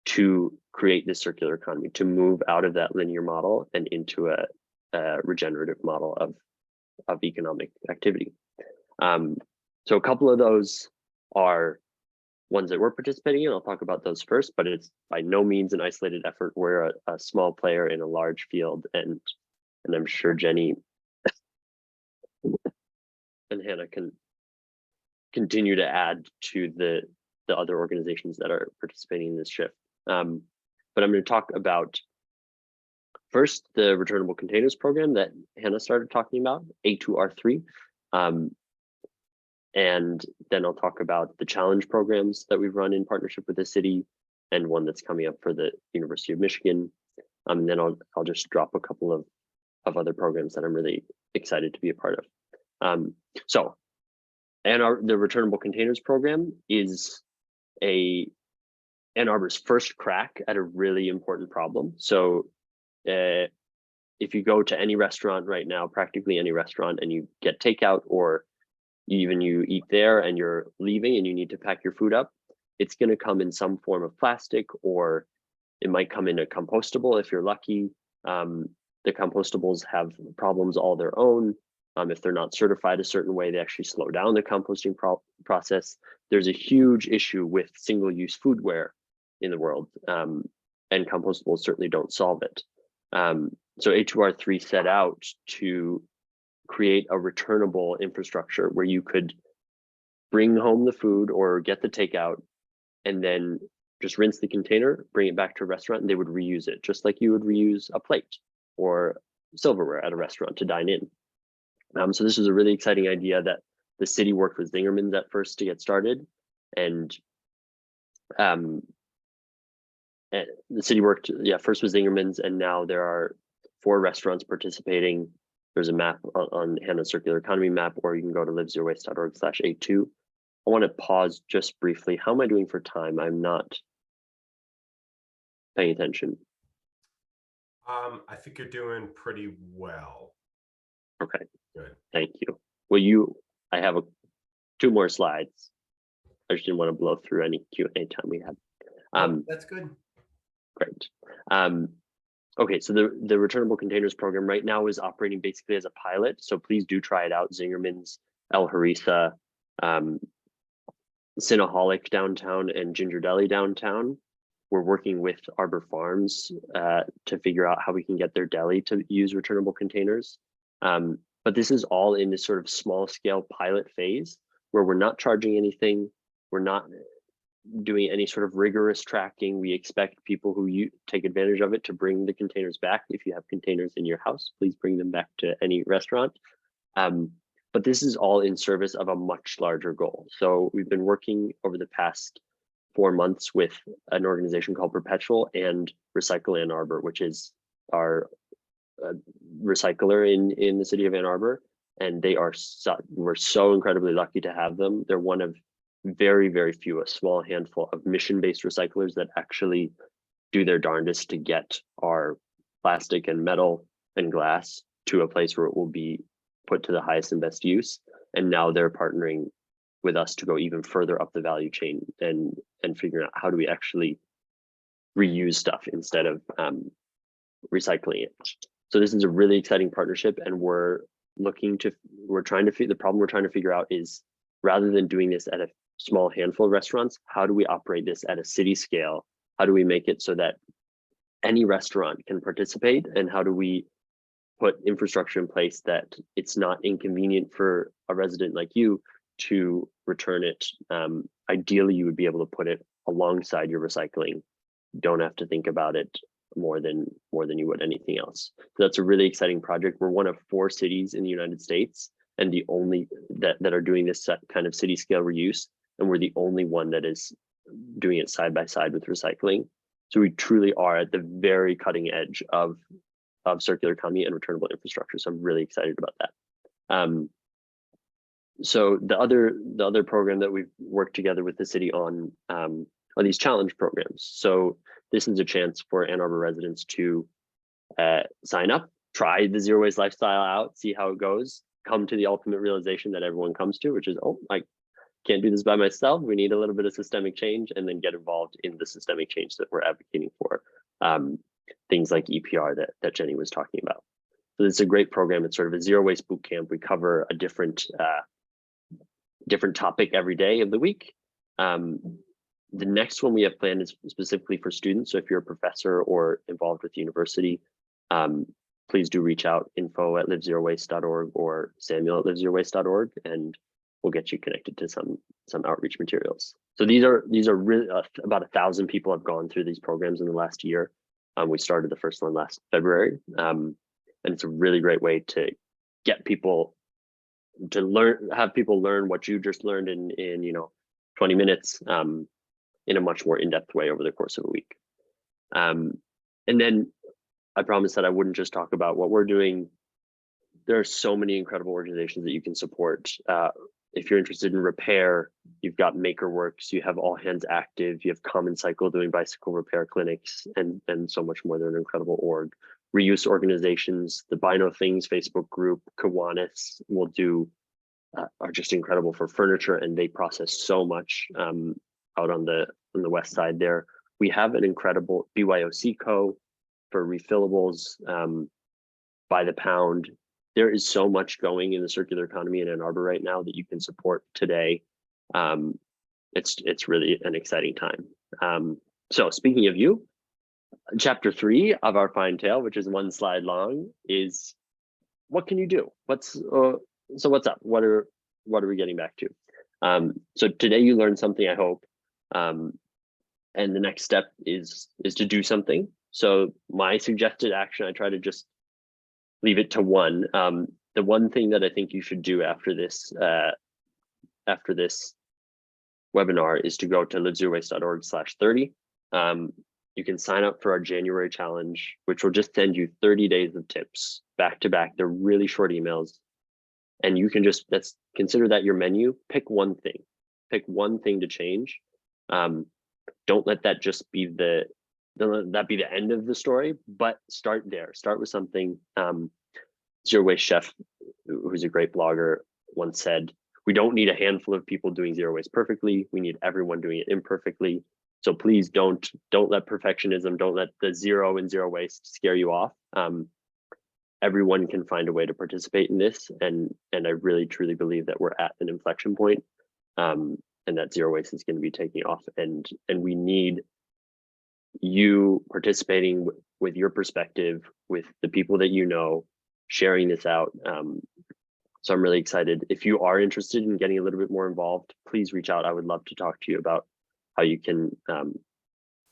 Speaker 5: to create this circular economy, to move out of that linear model and into a regenerative model of economic activity. So a couple of those are ones that we're participating in. I'll talk about those first, but it's by no means an isolated effort. We're a small player in a large field, and I'm sure Jenny and Hannah can continue to add to the other organizations that are participating in this shift. But I'm going to talk about first the returnable containers program that Hannah started talking about, A2R3. And then I'll talk about the challenge programs that we've run in partnership with the city, and one that's coming up for the University of Michigan. And then I'll just drop a couple of other programs that I'm really excited to be a part of. So the returnable containers program is Ann Arbor's first crack at a really important problem. So if you go to any restaurant right now, practically any restaurant, and you get takeout, or even you eat there and you're leaving and you need to pack your food up, it's going to come in some form of plastic, or it might come in a compostable if you're lucky. The compostables have problems all their own. If they're not certified a certain way, they actually slow down the composting process. There's a huge issue with single-use foodware in the world, and compostables certainly don't solve it. So A2R3 set out to create a returnable infrastructure where you could bring home the food or get the takeout and then just rinse the container, bring it back to a restaurant, and they would reuse it, just like you would reuse a plate or silverware at a restaurant to dine in. So this was a really exciting idea that the city worked with Zingerman's at first to get started, and the city worked first with Zingerman's, and now there are 4 restaurants participating. There's a map on Hannah's circular economy map, or you can go to livezerowaste.org/A2. I want to pause just briefly. How am I doing for time? I'm not paying attention.
Speaker 1: I think you're doing pretty well.
Speaker 5: Okay.
Speaker 1: Good.
Speaker 5: Thank you. Well, I have 2 more slides. I just didn't want to blow through any Q&A time we had.
Speaker 1: That's good.
Speaker 5: Great. Okay, so the returnable containers program right now is operating basically as a pilot. So please do try it out. Zingerman's, El Harissa, Cinnaholic downtown, and Ginger Deli downtown we're working with Arbor Farms to figure out how we can get their deli to use returnable containers. But this is all in this sort of small scale pilot phase where we're not charging anything. We're not doing any sort of rigorous tracking. We expect people who take advantage of it to bring the containers back. If you have containers in your house, please bring them back to any restaurant. But this is all in service of a much larger goal. So we've been working over the past 4 months with an organization called Perpetual and Recycle Ann Arbor, which is our recycler in the city of Ann Arbor. And we're so incredibly lucky to have them. They're one of very, very few, a small handful of mission-based recyclers that actually do their darndest to get our plastic and metal and glass to a place where it will be put to the highest and best use. And now they're partnering with us to go even further up the value chain and figuring out how do we actually reuse stuff instead of recycling it. So this is a really exciting partnership, and the problem we're trying to figure out is, rather than doing this at a small handful of restaurants, how do we operate this at a city scale? How do we make it so that any restaurant can participate? And how do we put infrastructure in place that it's not inconvenient for a resident like you to return it? Ideally, you would be able to put it alongside your recycling. You don't have to think about it more than you would anything else. So that's a really exciting project. We're one of 4 cities in the United States, and the only that are doing this kind of city scale reuse, and we're the only one that is doing it side by side with recycling. So we truly are at the very cutting edge of circular economy and returnable infrastructure. So I'm really excited about that. So the other program that we've worked together with the city on are these challenge programs. So this is a chance for Ann Arbor residents to sign up, try the zero waste lifestyle out, see how it goes, come to the ultimate realization that everyone comes to, which is, oh, I can't do this by myself. We need a little bit of systemic change, and then get involved in the systemic change that we're advocating for. Things like EPR that Jenny was talking about. So it's a great program. It's sort of a zero waste boot camp. We cover a different topic every day of the week. The next one we have planned is specifically for students. So if you're a professor or involved with the university, please do reach out, info@livezerowaste.org or samuel@livezerowaste.org, and we'll get you connected to some outreach materials. So these are really about 1,000 people have gone through these programs in the last year. We started the first one last February, and it's a really great way to get people to have people learn what you just learned in 20 minutes in a much more in-depth way over the course of a week. And then I promised that I wouldn't just talk about what we're doing. There are so many incredible organizations that you can support. If you're interested in repair, you've got MakerWorks, you have All Hands Active, you have Common Cycle doing bicycle repair clinics, and so much more. They're an incredible org. Reuse organizations, the Buy No Things Facebook group, Kiwanis are just incredible for furniture, and they process so much out on the west side there. We have an incredible BYOC Co for refillables by the pound. There is so much going in the circular economy in Ann Arbor right now that you can support today. It's really an exciting time. So speaking of you, chapter 3 of our fine tale, which is 1 slide long, is what can you do? What's up? What are we getting back to? So today you learned something, I hope. And the next step is to do something. So my suggested action, I try to just leave it to one. The one thing that I think you should do after this webinar is to go to livezerowaste.org/30. You can sign up for our January challenge, which will just send you 30 days of tips back to back. They're really short emails, and you can consider that your menu. Pick one thing to change. Don't let that just be the end of the story, but start there. Start with something. Zero Waste Chef, who's a great blogger, once said, we don't need a handful of people doing zero waste perfectly. We need everyone doing it imperfectly. So please don't let perfectionism, don't let the zero in zero waste scare you off. Everyone can find a way to participate in this, and I really truly believe that we're at an inflection point, and that zero waste is going to be taking off, and we need you participating with your perspective, with the people that you know, sharing this out. So I'm really excited. If you are interested in getting a little bit more involved, please reach out. I would love to talk to you about how you can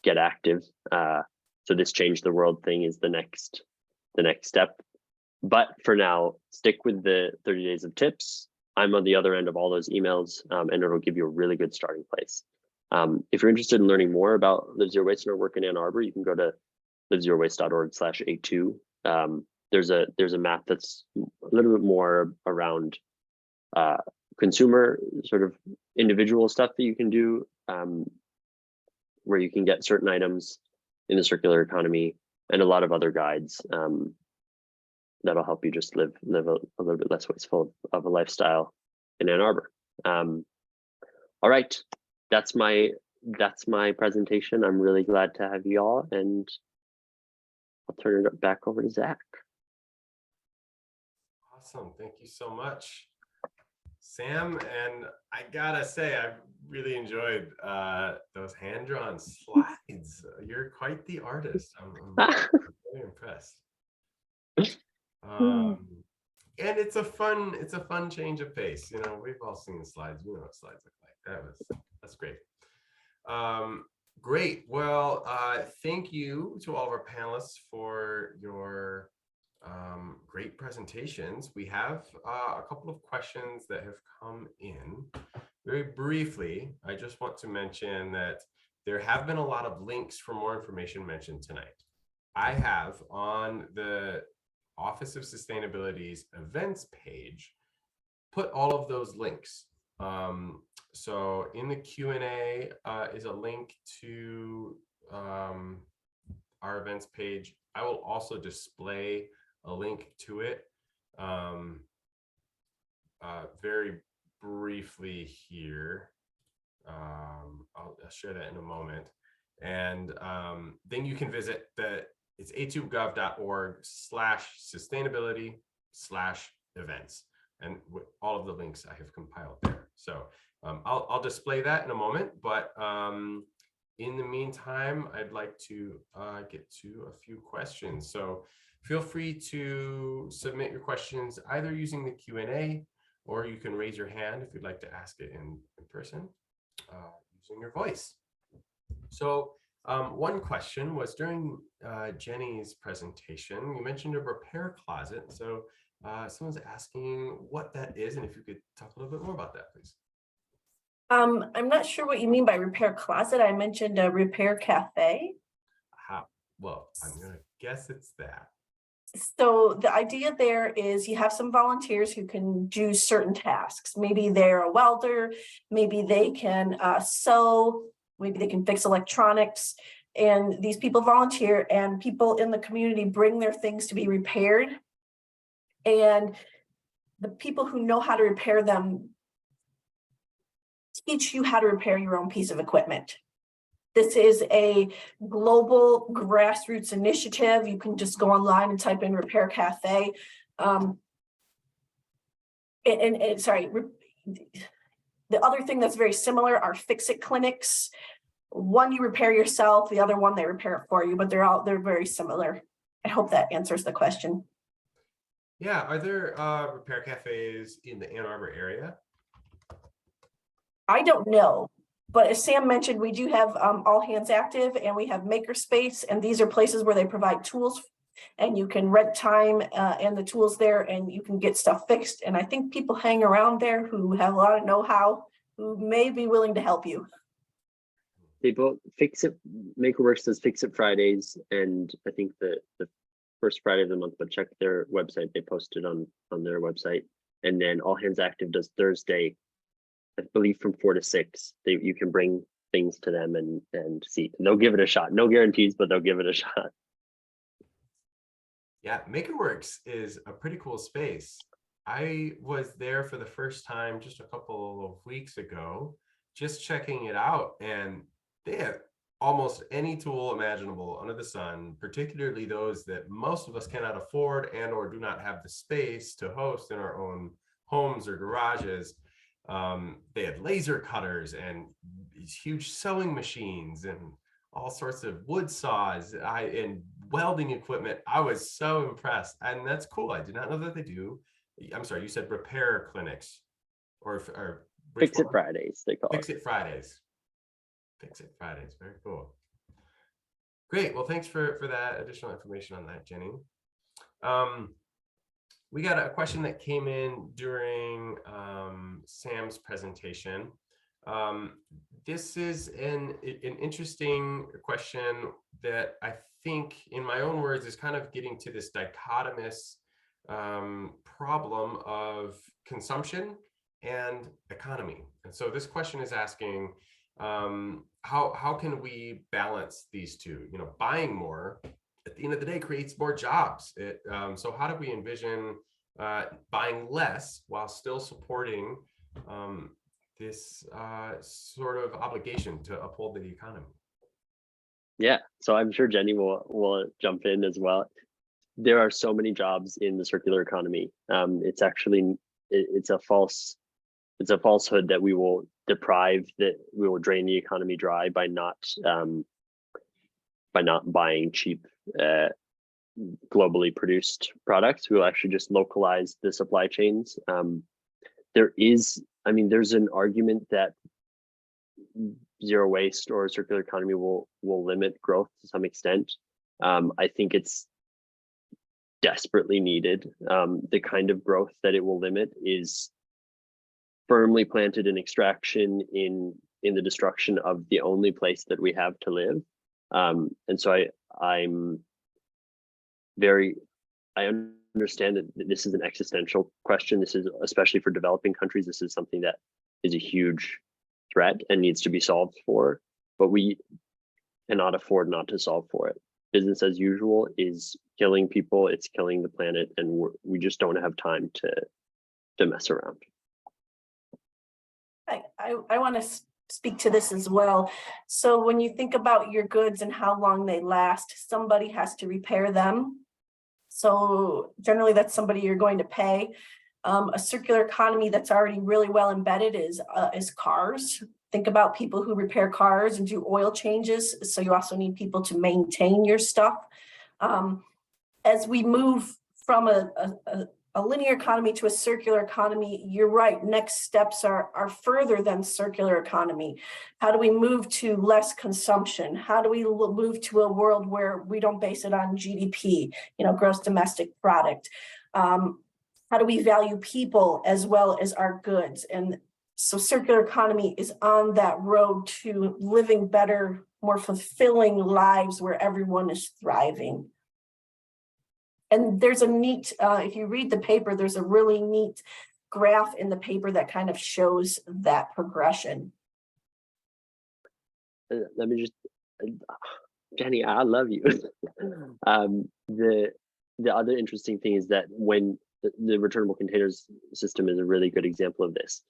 Speaker 5: get active. So this Change the World thing is the next step. But for now, stick with the 30 days of tips. I'm on the other end of all those emails, and it'll give you a really good starting place. If you're interested in learning more about Live Zero Waste and our work in Ann Arbor, you can go to livezerowaste.org/A2. There's a map that's a little bit more around consumer sort of individual stuff that you can do, where you can get certain items in the circular economy, and a lot of other guides that'll help you just live a little bit less wasteful of a lifestyle in Ann Arbor. All right, that's my presentation. I'm really glad to have you all, and I'll turn it back over to Zach.
Speaker 1: Awesome, thank you so much, Sam. And I gotta say, I really enjoyed those hand-drawn slides. You're quite the artist. I'm very impressed. And it's a fun change of pace. You know, we've all seen slides. We know what slides look like. That's great. Great. Well, thank you to all of our panelists for your great presentations. We have a couple of questions that have come in. Very briefly, I just want to mention that there have been a lot of links for more information mentioned tonight. I have on the Office of Sustainability's events page put all of those links. So in the Q&A is a link to our events page. I will also display a link to it very briefly here. I'll share that in a moment. And then you can visit it's a2gov.org/sustainability/events. And with all of the links I have compiled there. So I'll display that in a moment, but in the meantime, I'd like to get to a few questions. So feel free to submit your questions either using the Q&A, or you can raise your hand if you'd like to ask it in person using your voice. So one question was during Jenny's presentation, you mentioned a repair closet. So someone's asking what that is, and if you could talk a little bit more about that, please.
Speaker 2: I'm not sure what you mean by repair closet. I mentioned a repair cafe.
Speaker 1: Well, I'm gonna guess it's that.
Speaker 2: So the idea there is you have some volunteers who can do certain tasks. Maybe they're a welder, maybe they can sew, maybe they can fix electronics. And these people volunteer, and people in the community bring their things to be repaired. And the people who know how to repair them teach you how to repair your own piece of equipment. This is a global grassroots initiative. You can just go online and type in repair cafe. Sorry, the other thing that's very similar are fix-it clinics. One you repair yourself, the other one they repair it for you, but they're very similar. I hope that answers the question.
Speaker 1: Yeah, are there repair cafes in the Ann Arbor area?
Speaker 2: I don't know, but as Sam mentioned, we do have All Hands Active, and we have Makerspace, and these are places where they provide tools, and you can rent time and the tools there, and you can get stuff fixed. And I think people hang around there who have a lot of know-how, who may be willing to help you.
Speaker 5: People Fix It, MakerWorks does Fix It Fridays, and I think the first Friday of the month, but check their website. They posted on their website. And then All Hands Active does Thursday, I believe from 4 to 6. You can bring things to them and see. They'll give it a shot. No guarantees, but they'll give it a shot.
Speaker 1: Yeah, MakerWorks is a pretty cool space. I was there for the first time just a couple of weeks ago, just checking it out, and they have almost any tool imaginable under the sun, particularly those that most of us cannot afford and or do not have the space to host in our own homes or garages. They had laser cutters and these huge sewing machines and all sorts of wood saws and welding equipment. I was so impressed, and that's cool. I did not know that they do. I'm sorry, you said repair clinics or which
Speaker 5: Fix It
Speaker 1: one?
Speaker 5: Fridays, they call
Speaker 1: Fix
Speaker 5: it.
Speaker 1: It Fridays. Fix It Fridays. Very cool. Great. Well, thanks for that additional information on that, Jenny. We got a question that came in during Sam's presentation. This is an interesting question that I think, in my own words, is kind of getting to this dichotomous problem of consumption and economy. And so this question is asking, how can we balance these two? You know, buying more at the end of the day creates more jobs. So how do we envision buying less while still supporting this sort of obligation to uphold the economy?
Speaker 5: Yeah, so I'm sure Jenny will jump in as well. There are so many jobs in the circular economy. It's actually it's a falsehood that we will drain the economy dry by not buying cheap globally produced products. We will actually just localize the supply chains. There's an argument that zero waste or circular economy will limit growth to some extent. I think it's desperately needed. The kind of growth that it will limit is firmly planted in extraction, in the destruction of the only place that we have to live. And so I understand that this is an existential question. This is, especially for developing countries, this is something that is a huge threat and needs to be solved for, but we cannot afford not to solve for it. Business as usual is killing people, it's killing the planet, and we just don't have time to mess around.
Speaker 2: I want to speak to this as well. So when you think about your goods and how long they last, somebody has to repair them. So generally that's somebody you're going to pay. A circular economy that's already really well embedded is cars. Think about people who repair cars and do oil changes. So you also need people to maintain your stuff. As we move from a linear economy to a circular economy, you're right, next steps are further than circular economy. How do we move to less consumption? How do we move to a world where we don't base it on GDP, gross domestic product? How do we value people as well as our goods? And so circular economy is on that road to living better, more fulfilling lives where everyone is thriving. And there's a neat, if you read the paper, there's a really neat graph in the paper that kind of shows that progression.
Speaker 5: Let me just, Jenny, I love you. The other interesting thing is that when the returnable containers system is a really good example of this.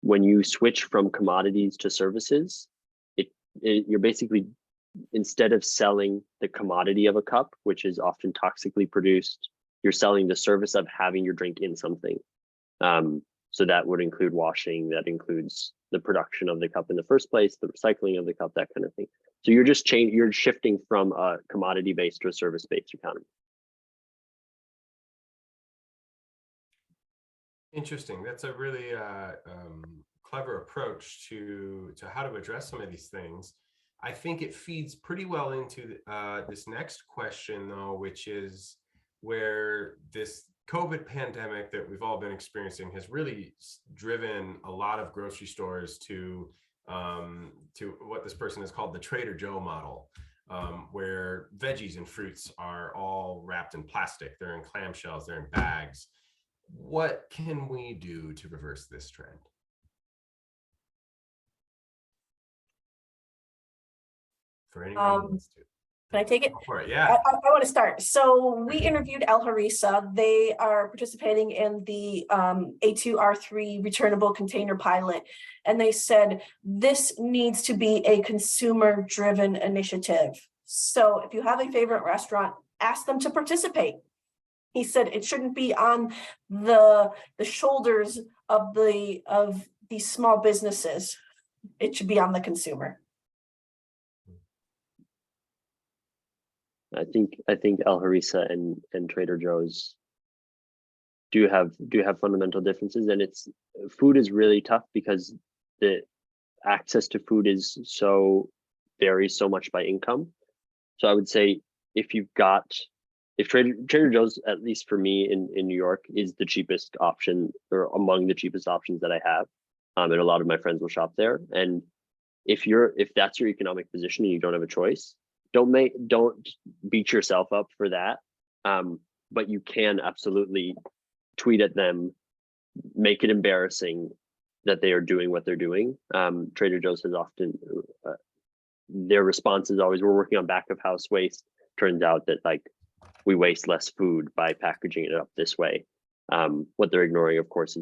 Speaker 5: When you switch from commodities to services, you're basically, instead of selling the commodity of a cup, which is often toxically produced, you're selling the service of having your drink in something. So that would include washing, that includes the production of the cup in the first place, the recycling of the cup, that kind of thing. So you're just you're shifting from a commodity-based to a service-based economy.
Speaker 1: Interesting. That's a really clever approach to how to address some of these things. I think it feeds pretty well into this next question, though, which is where this COVID pandemic that we've all been experiencing has really driven a lot of grocery stores to what this person has called the Trader Joe model, where veggies and fruits are all wrapped in plastic. They're in clamshells, they're in bags. What can we do to reverse this trend? For anyone who wants to.
Speaker 2: Can I take it?
Speaker 1: Go for it, yeah.
Speaker 2: I want to start. So we interviewed El Harissa. They are participating in the A2R3 returnable container pilot. And they said, this needs to be a consumer-driven initiative. So if you have a favorite restaurant, ask them to participate. He said it shouldn't be on the shoulders of these small businesses. It should be on the consumer.
Speaker 5: I think El Harissa and Trader Joe's do have fundamental differences, and it's food is really tough because the access to food is varies so much by income. So I would say if Trader Joe's, at least for me in New York, is the cheapest option or among the cheapest options that I have. And a lot of my friends will shop there. And if that's your economic position and you don't have a choice, don't beat yourself up for that. But you can absolutely tweet at them, make it embarrassing that they are doing what they're doing. Trader Joe's has often, their response is always, we're working on back of house waste. Turns out that like we waste less food by packaging it up this way. What they're ignoring, of course,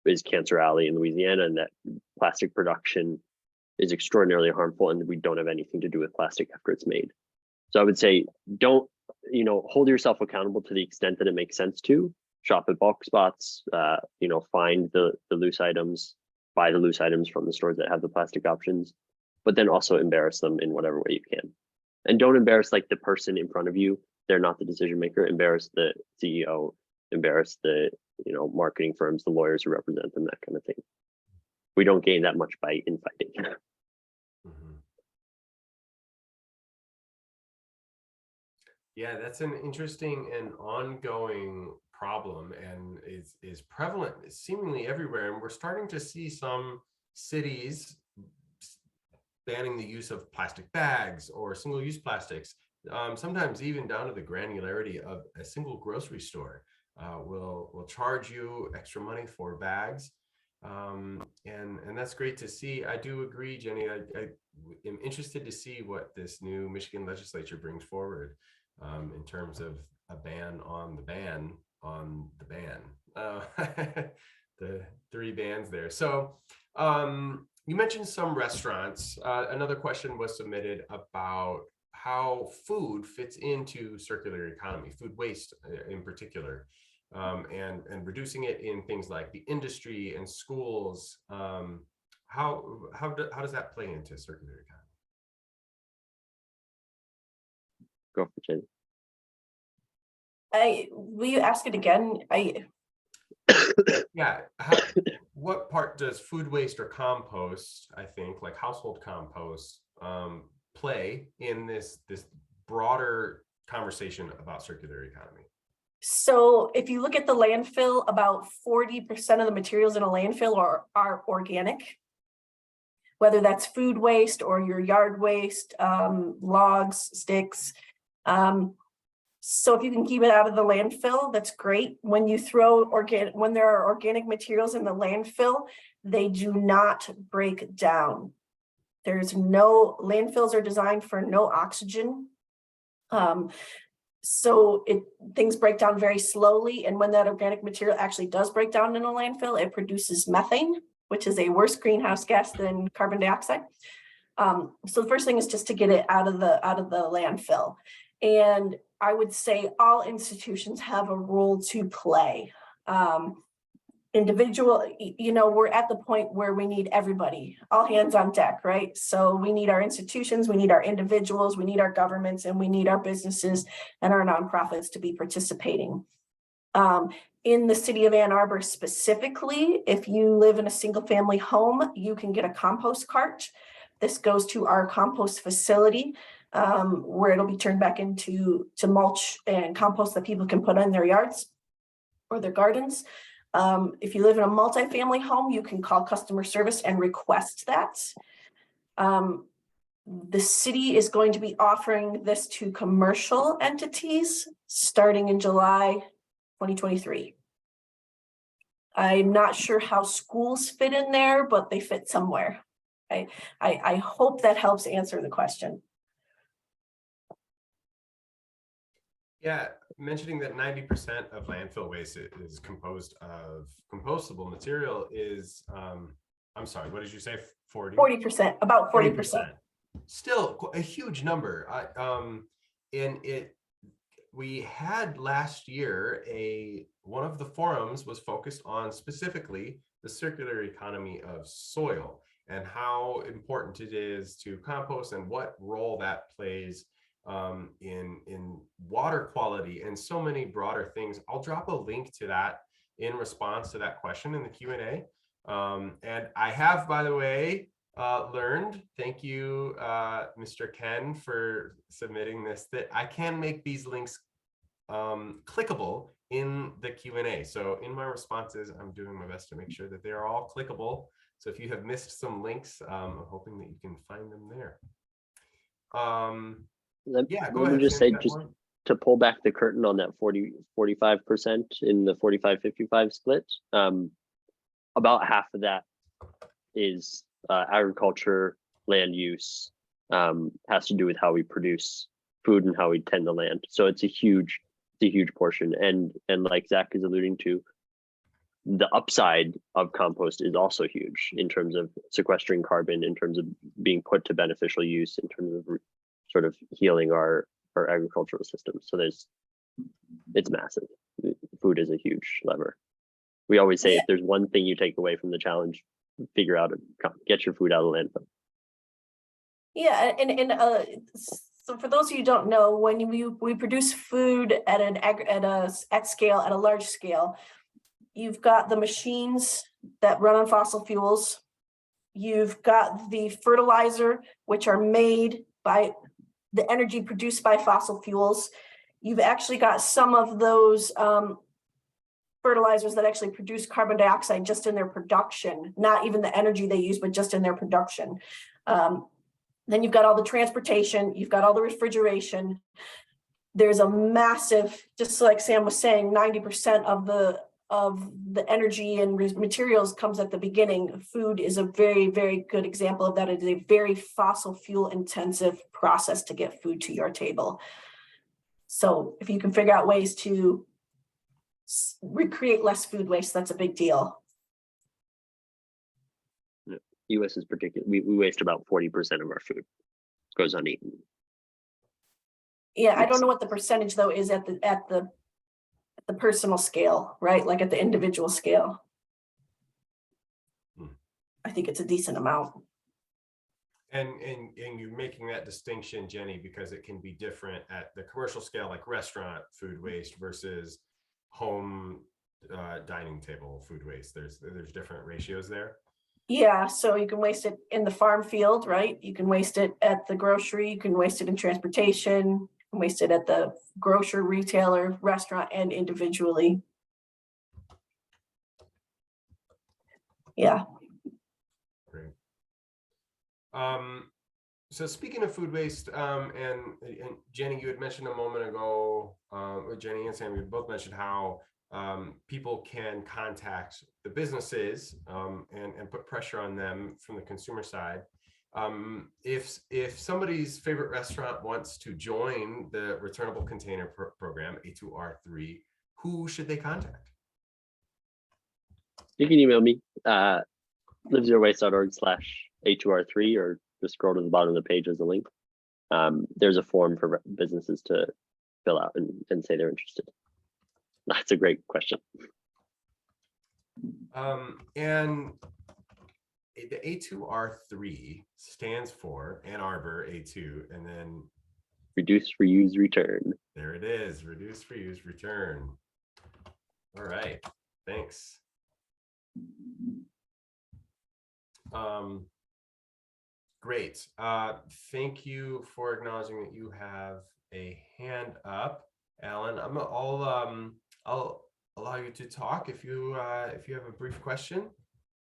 Speaker 5: is Cancer Alley in Louisiana, and that plastic production is extraordinarily harmful, and we don't have anything to do with plastic after it's made. So I would say, don't, hold yourself accountable to the extent that it makes sense to. Shop at bulk spots, find the loose items, buy the loose items from the stores that have the plastic options, but then also embarrass them in whatever way you can. And don't embarrass like the person in front of you. They're not the decision maker. Embarrass the CEO, embarrass the, marketing firms, the lawyers who represent them, that kind of thing. We don't gain that much by infighting.
Speaker 1: Mhm. Yeah, that's an interesting and ongoing problem, and is prevalent seemingly everywhere. And we're starting to see some cities banning the use of plastic bags or single-use plastics. Sometimes even down to the granularity of a single grocery store will charge you extra money for bags. And that's great to see. I do agree, Jenny. I am interested to see what this new Michigan legislature brings forward in terms of a ban on the ban on the ban. The three bans there. So you mentioned some restaurants. Another question was submitted about how food fits into circular economy, food waste in particular. And reducing it in things like the industry and schools. How does that play into circular economy?
Speaker 5: Go for Jenny.
Speaker 2: Will you ask it again?
Speaker 1: Yeah. What part does food waste or compost, I think, like household compost, play in this broader conversation about circular economy?
Speaker 2: So if you look at the landfill, about 40% of the materials in a landfill are organic, whether that's food waste or your yard waste, logs, sticks. So if you can keep it out of the landfill, that's great. When you throw when there are organic materials in the landfill, they do not break down. Landfills are designed for no oxygen. So things break down very slowly. And when that organic material actually does break down in a landfill, it produces methane, which is a worse greenhouse gas than carbon dioxide. So the first thing is just to get it out of the landfill. And I would say all institutions have a role to play. We're at the point where we need everybody, all hands on deck, right? So we need our institutions, we need our individuals, we need our governments, and we need our businesses and our nonprofits to be participating. In the city of Ann Arbor specifically, if you live in a single family home, you can get a compost cart. This goes to our compost facility, where it'll be turned back into mulch and compost that people can put in their yards or their gardens. If you live in a multifamily home, you can call customer service and request that. The city is going to be offering this to commercial entities starting in July 2023. I'm not sure how schools fit in there, but they fit somewhere. I hope that helps answer the question.
Speaker 1: Yeah, mentioning that 90% of landfill waste is composed of compostable material is, I'm sorry, what did you say?
Speaker 2: 40%, about 40%.
Speaker 1: Still a huge number. We had last year one of the forums was focused on specifically the circular economy of soil and how important it is to compost and what role that plays in water quality, and so many broader things. I'll drop a link to that in response to that question in the Q&A. And I have, by the way, learned, thank you, Mr. Ken, for submitting this, that I can make these links clickable in the Q&A. So in my responses, I'm doing my best to make sure that they are all clickable. So if you have missed some links, I'm hoping that you can find them there. Yeah, go
Speaker 5: Let me
Speaker 1: ahead.
Speaker 5: just
Speaker 1: Sandy,
Speaker 5: say,
Speaker 1: that
Speaker 5: just
Speaker 1: one.
Speaker 5: to pull back the curtain on that 45% in the 45-55 split, about half of that is agriculture, land use, has to do with how we produce food and how we tend the land. So it's a huge portion. And like Zach is alluding to, the upside of compost is also huge in terms of sequestering carbon, in terms of being put to beneficial use, in terms of sort of healing our agricultural system. So it's massive. Food is a huge lever. We always say, if there's one thing you take away from the challenge, figure out get your food out of the landfill.
Speaker 2: Yeah, so for those of you who don't know, when we produce food at scale, at a large scale, you've got the machines that run on fossil fuels. You've got the fertilizer, which are made by the energy produced by fossil fuels. You've actually got some of those fertilizers that actually produce carbon dioxide just in their production, not even the energy they use, but just in their production. Then you've got all the transportation, you've got all the refrigeration. There's a massive, just like Sam was saying, 90% of the energy and materials comes at the beginning. Food is a very, very good example of that. It is a very fossil fuel intensive process to get food to your table. So if you can figure out ways to recreate less food waste, that's a big deal.
Speaker 5: US is particular. We waste about 40% of our food goes uneaten.
Speaker 2: Yeah, I don't know what the percentage though is at the personal scale, right? Like at the individual scale. I think it's a decent amount.
Speaker 1: And you're making that distinction, Jenny, because it can be different at the commercial scale, like restaurant food waste versus home dining table food waste. There's different ratios there.
Speaker 2: Yeah, so you can waste it in the farm field, right? You can waste it at the grocery, you can waste it in transportation, you can waste it at the grocer, retailer, restaurant, and individually. Yeah.
Speaker 1: Great. So speaking of food waste, and Jenny, you had mentioned a moment ago, Jenny and Sam, you both mentioned how people can contact the businesses and put pressure on them from the consumer side. If somebody's favorite restaurant wants to join the returnable container program, A2R3, who should they contact?
Speaker 5: You can email me, livezerowaste.org/A2R3, or just scroll to the bottom of the page as a link. There's a form for businesses to fill out and say they're interested. That's a great question.
Speaker 1: And the A2R3 stands for Ann Arbor A2, and then
Speaker 5: reduce, reuse, return.
Speaker 1: There it is, reduce, reuse, return. All right, thanks. Great. Thank you for acknowledging that you have a hand up, Alan. I'll allow you to talk if you have a brief question.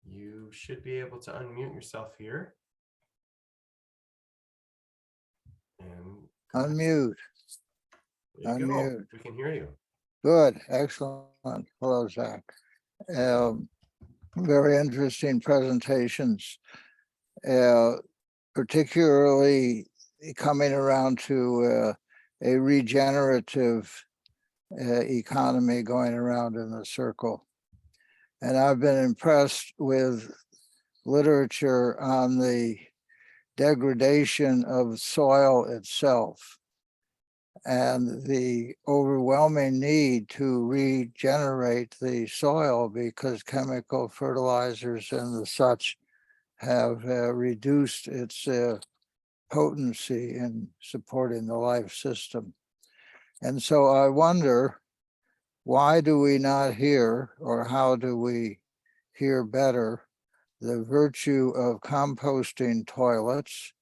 Speaker 1: You should be able to unmute yourself here. And
Speaker 6: unmute.
Speaker 1: Unmute. We can hear you.
Speaker 6: Good, excellent. Hello, Zach. Very interesting presentations, particularly coming around to a regenerative economy going around in a circle. And I've been impressed with literature on the degradation of soil itself and the overwhelming need to regenerate the soil because chemical fertilizers and the such have reduced its potency in supporting the life system. And so I wonder, why do we not hear, or how do we hear better, the virtue of composting toilets,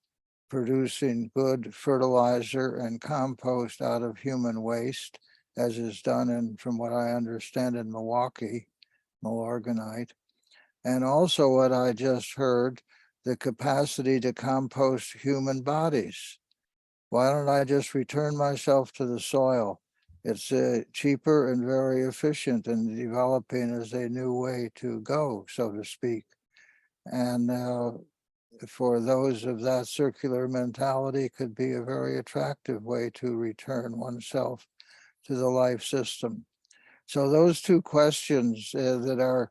Speaker 6: producing good fertilizer and compost out of human waste, as is done in, from what I understand, in Milwaukee, Milorganite, and also what I just heard, the capacity to compost human bodies. Why don't I just return myself to the soil? It's cheaper and very efficient, and developing as a new way to go, so to speak. And for those of that circular mentality, could be a very attractive way to return oneself to the life system. So those two questions that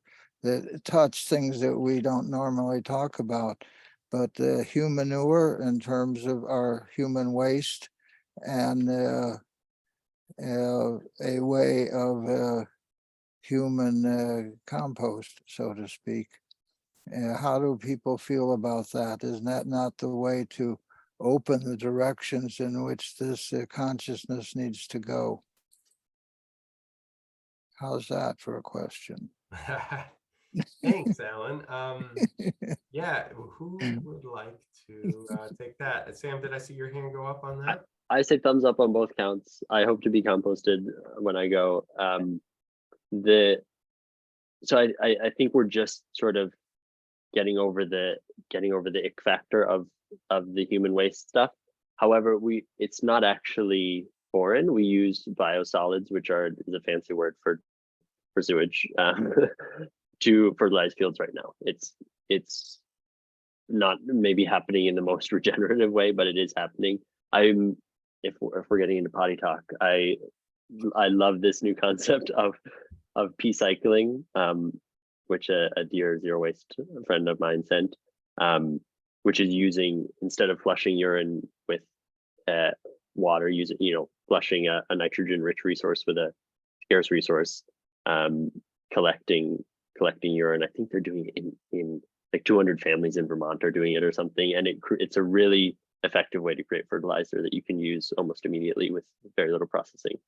Speaker 6: touch things that we don't normally talk about, but humanure in terms of our human waste, and a way of human compost, so to speak. How do people feel about that? Isn't that not the way to open the directions in which this consciousness needs to go? How's that for a question?
Speaker 1: Thanks, Alan. Yeah, who would like to take that? Sam, did I see your hand go up on that?
Speaker 5: I say thumbs up on both counts. I hope to be composted when I go. So I think we're just sort of getting over the ick factor of the human waste stuff. However, it's not actually foreign. We use biosolids, which is a fancy word for sewage, to fertilize fields right now. It's not maybe happening in the most regenerative way, but it is happening. If we're getting into potty talk, I love this new concept of p-cycling, which a dear zero waste friend of mine sent, which is using, instead of flushing urine with water, flushing a nitrogen rich resource with a scarce resource, collecting urine. I think they're doing it in like 200 families in Vermont are doing it or something, and it's a really effective way to create fertilizer that you can use almost immediately with very little processing.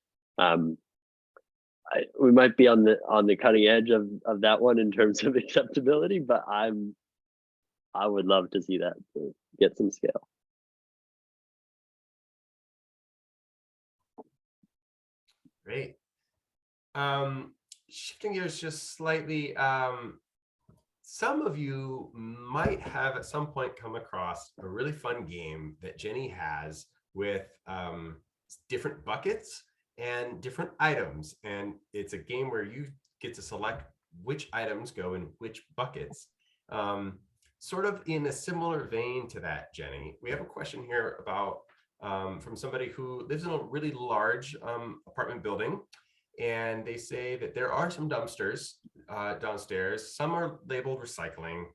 Speaker 5: We might be on the cutting edge of that one in terms of acceptability, but I would love to see that get some scale.
Speaker 1: Great. Shifting gears just slightly, some of you might have at some point come across a really fun game that Jenny has with different buckets and different items. And it's a game where you get to select which items go in which buckets. Sort of in a similar vein to that, Jenny, we have a question here about from somebody who lives in a really large apartment building. And they say that there are some dumpsters downstairs. Some are labeled recycling,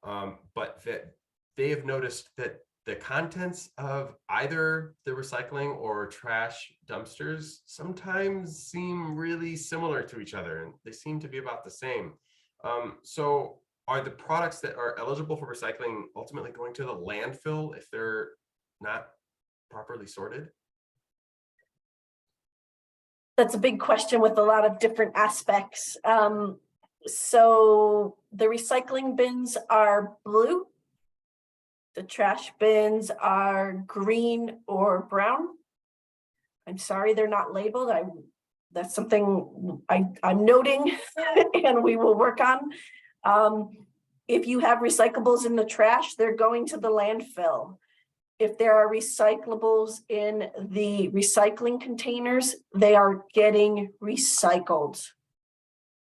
Speaker 1: but that they have noticed that the contents of either the recycling or trash dumpsters sometimes seem really similar to each other, and they seem to be about the same. So are the products that are eligible for recycling ultimately going to the landfill if they're not properly sorted?
Speaker 2: That's a big question with a lot of different aspects. So the recycling bins are blue. The trash bins are green or brown. I'm sorry, they're not labeled. That's something I'm noting and we will work on. If you have recyclables in the trash, they're going to the landfill. If there are recyclables in the recycling containers, they are getting recycled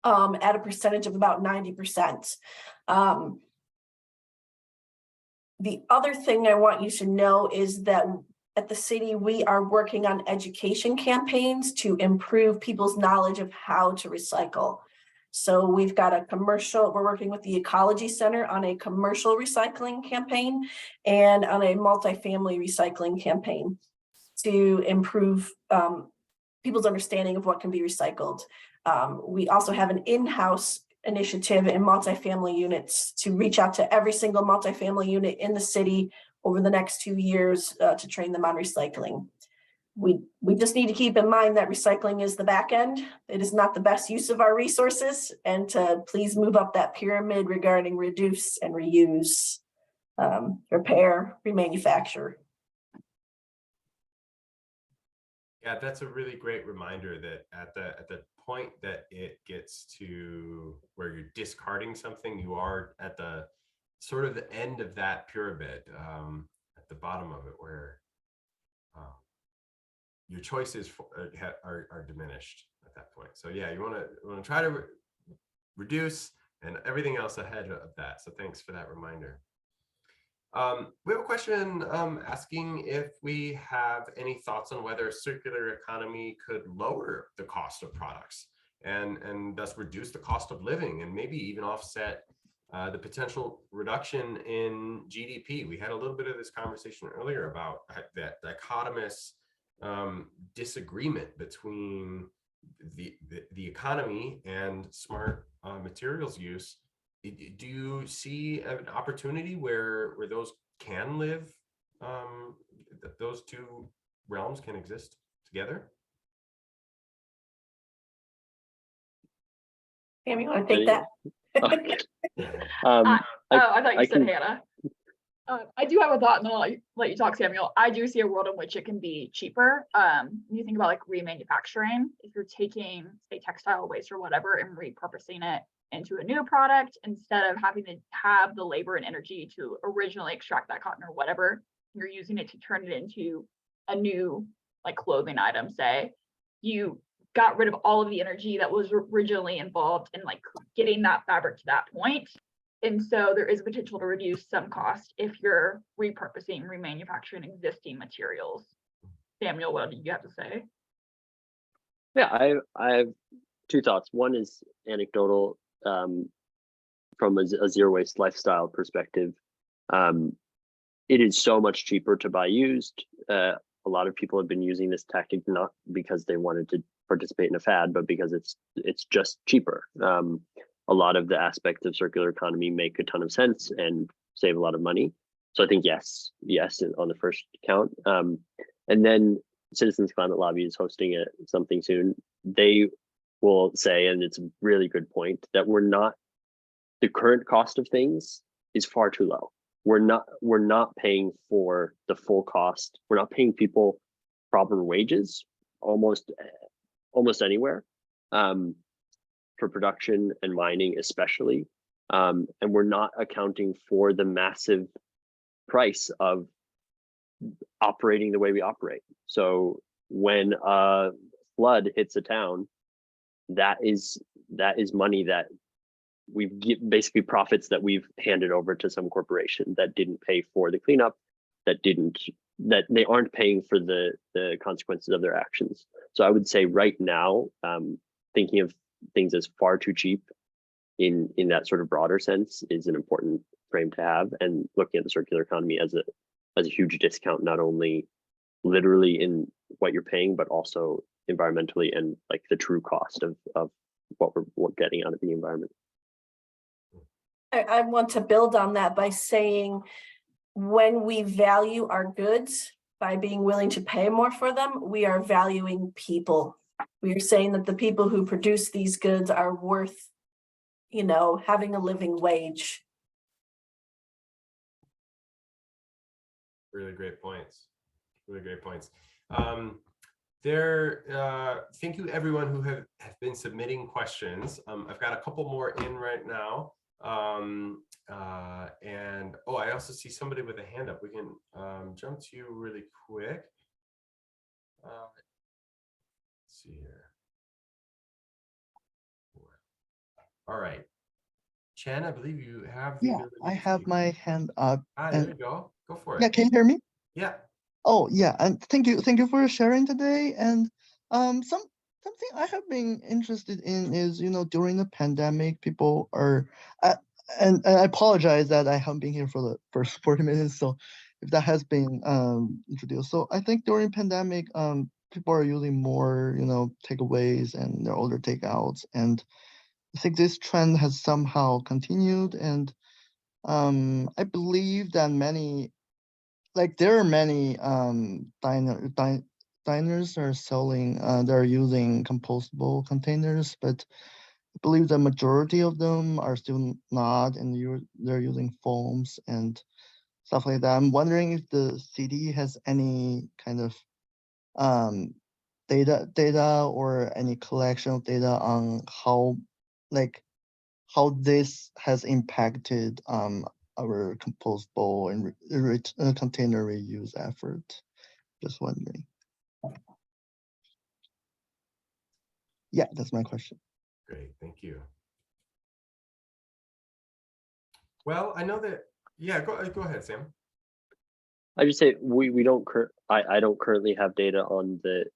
Speaker 2: at a percentage of about 90%. The other thing I want you to know is that at the city, we are working on education campaigns to improve people's knowledge of how to recycle. So we've got we're working with the Ecology Center on a commercial recycling campaign and on a multifamily recycling campaign to improve people's understanding of what can be recycled. We also have an in-house initiative in multifamily units to reach out to every single multifamily unit in the city over the next 2 years to train them on recycling. We just need to keep in mind that recycling is the back end. It is not the best use of our resources, and to please move up that pyramid regarding reduce and reuse, repair, remanufacture.
Speaker 1: Yeah, that's a really great reminder that at the point that it gets to where you're discarding something, you are at the sort of the end of that pyramid, at the bottom of it, where your choices are diminished at that point. So yeah, you want to try to reduce, and everything else ahead of that. So thanks for that reminder. We have a question asking if we have any thoughts on whether a circular economy could lower the cost of products and thus reduce the cost of living, and maybe even offset the potential reduction in GDP. We had a little bit of this conversation earlier about that dichotomous disagreement between the economy and smart materials use. Do you see an opportunity where those can live, those two realms can exist together?
Speaker 2: Pam, you want to take that?
Speaker 3: I thought you said Hannah. I do have a thought, and then I'll let you talk, Samuel. I do see a world in which it can be cheaper. When you think about like remanufacturing, if you're taking, say, textile waste or whatever and repurposing it into a new product, instead of having to have the labor and energy to originally extract that cotton or whatever, you're using it to turn it into a new like clothing item, say. You got rid of all of the energy that was originally involved in like getting that fabric to that point. And so there is potential to reduce some cost if you're repurposing, remanufacturing existing materials. Samuel, what do you have to say?
Speaker 5: Yeah, I have two thoughts. One is anecdotal, from a zero waste lifestyle perspective. It is so much cheaper to buy used. A lot of people have been using this tactic not because they wanted to participate in a fad, but because it's just cheaper. A lot of the aspects of circular economy make a ton of sense and save a lot of money. So I think yes on the first count. And then Citizens Climate Lobby is hosting something soon. They will say, and it's a really good point, that the current cost of things is far too low. We're not paying for the full cost. We're not paying people proper wages almost anywhere. For production and mining especially, and we're not accounting for the massive price of operating the way we operate. So when a flood hits a town, that is money that we've basically profits that we've handed over to some corporation that didn't pay for the cleanup, that they aren't paying for the consequences of their actions. So I would say right now, thinking of things as far too cheap in that sort of broader sense is an important frame to have, and looking at the circular economy as a huge discount, not only literally in what you're paying, but also environmentally and like the true cost of what we're getting out of the environment.
Speaker 2: I want to build on that by saying, when we value our goods by being willing to pay more for them, we are valuing people. We are saying that the people who produce these goods are worth, having a living wage.
Speaker 1: Really great points. Really great points. Thank you everyone who have been submitting questions. I've got a couple more in right now. And I also see somebody with a hand up. We can jump to you really quick. Let's see here. All right. Chen, I believe you have the ability
Speaker 7: I
Speaker 1: to
Speaker 7: have
Speaker 1: speak.
Speaker 7: my hand up.
Speaker 1: There you go. Go for it.
Speaker 7: Yeah, can you hear me?
Speaker 1: Yeah.
Speaker 7: Oh yeah, and thank you for sharing today. And something I have been interested in is, during the pandemic, people are and I apologize that I haven't been here for the first 40 minutes, so if that has been introduced. So I think during pandemic, people are using more, takeaways and their older takeouts, and I think this trend has somehow continued, and I believe that many like there are many diners are selling they're using compostable containers, but I believe the majority of them are still not, and they're using foams and stuff like that. I'm wondering if the city has any kind of data or any collection of data on how like how this has impacted our compostable and container reuse effort. Just wondering. Yeah, that's my question.
Speaker 1: Great, thank you. Well, I know that, yeah, go ahead, Sam.
Speaker 5: I just say we don't I don't currently have data on the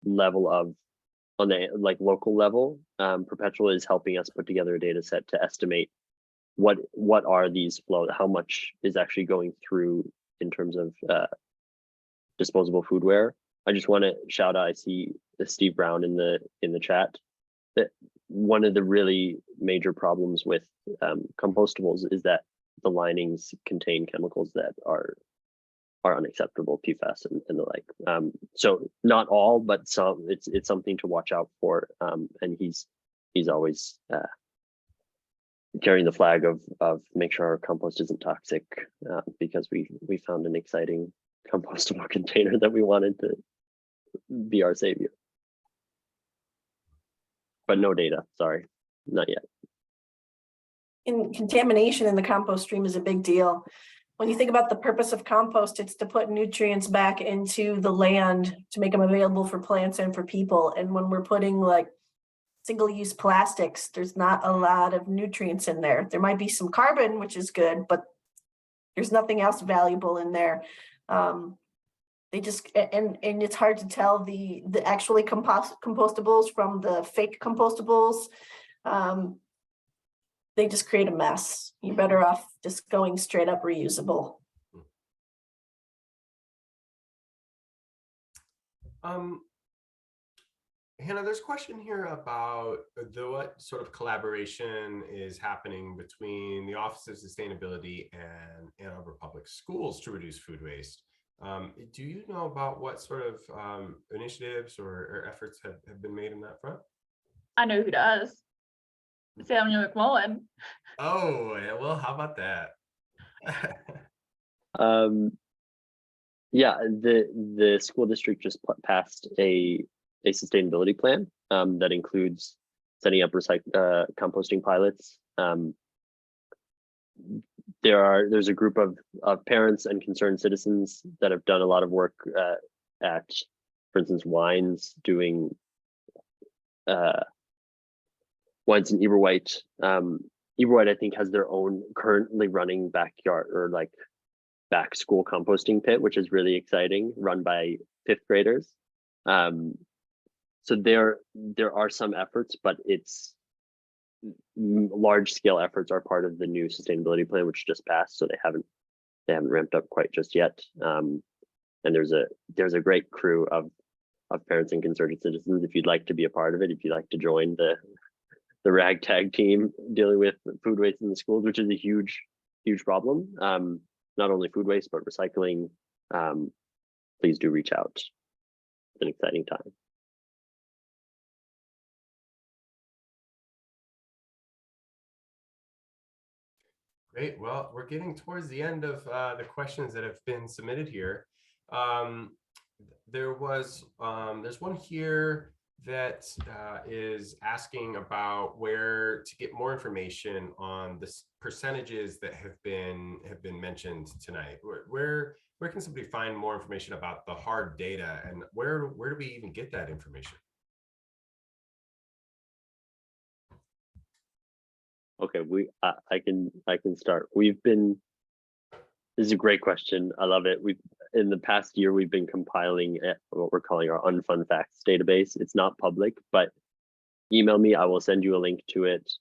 Speaker 5: level of on the like local level. Perpetual is helping us put together a data set to estimate what are these flows, how much is actually going through in terms of disposable foodware. I just want to shout out, I see Steve Brown in the chat, that one of the really major problems with compostables is that the linings contain chemicals that are unacceptable, PFAS and the like. So not all, but some. It's something to watch out for. And he's always carrying the flag of make sure our compost isn't toxic, because we found an exciting compostable container that we wanted to be our savior. But no data, sorry, not yet.
Speaker 2: In contamination in the compost stream is a big deal. When you think about the purpose of compost, it's to put nutrients back into the land to make them available for plants and for people. And when we're putting like single-use plastics, there's not a lot of nutrients in there. There might be some carbon, which is good, but there's nothing else valuable in there. They just, and it's hard to tell the actually compostables from the fake compostables. They just create a mess. You're better off just going straight up reusable.
Speaker 1: Hannah, there's a question here about what sort of collaboration is happening between the Office of Sustainability and Ann Arbor Public Schools to reduce food waste. Do you know about what sort of initiatives or efforts have been made in that front?
Speaker 3: I know who does. Samuel McMullen.
Speaker 1: Oh, well, how about that?
Speaker 5: Yeah, the school district just passed a sustainability plan that includes setting up composting pilots. There's a group of parents and concerned citizens that have done a lot of work at, for instance, Wines, doing Wines in Eberwhite. Eberwhite, I think, has their own currently running backyard or like back school composting pit, which is really exciting, run by 5th graders. So there are some efforts, but it's large scale efforts are part of the new sustainability plan, which just passed. So they haven't ramped up quite just yet. And there's a great crew of parents and concerned citizens. If you'd like to be a part of it, if you'd like to join the ragtag team dealing with food waste in the schools, which is a huge problem. Not only food waste, but recycling. Please do reach out. It's an exciting time.
Speaker 1: Great. Well, we're getting towards the end of the questions that have been submitted here. There's one here that is asking about where to get more information on the percentages that have been mentioned tonight. Where can somebody find more information about the hard data, and where do we even get that information?
Speaker 5: Okay, I can start. This is a great question. I love it. In the past year, we've been compiling what we're calling our unfun facts database. It's not public, but email me. I will send you a link to it.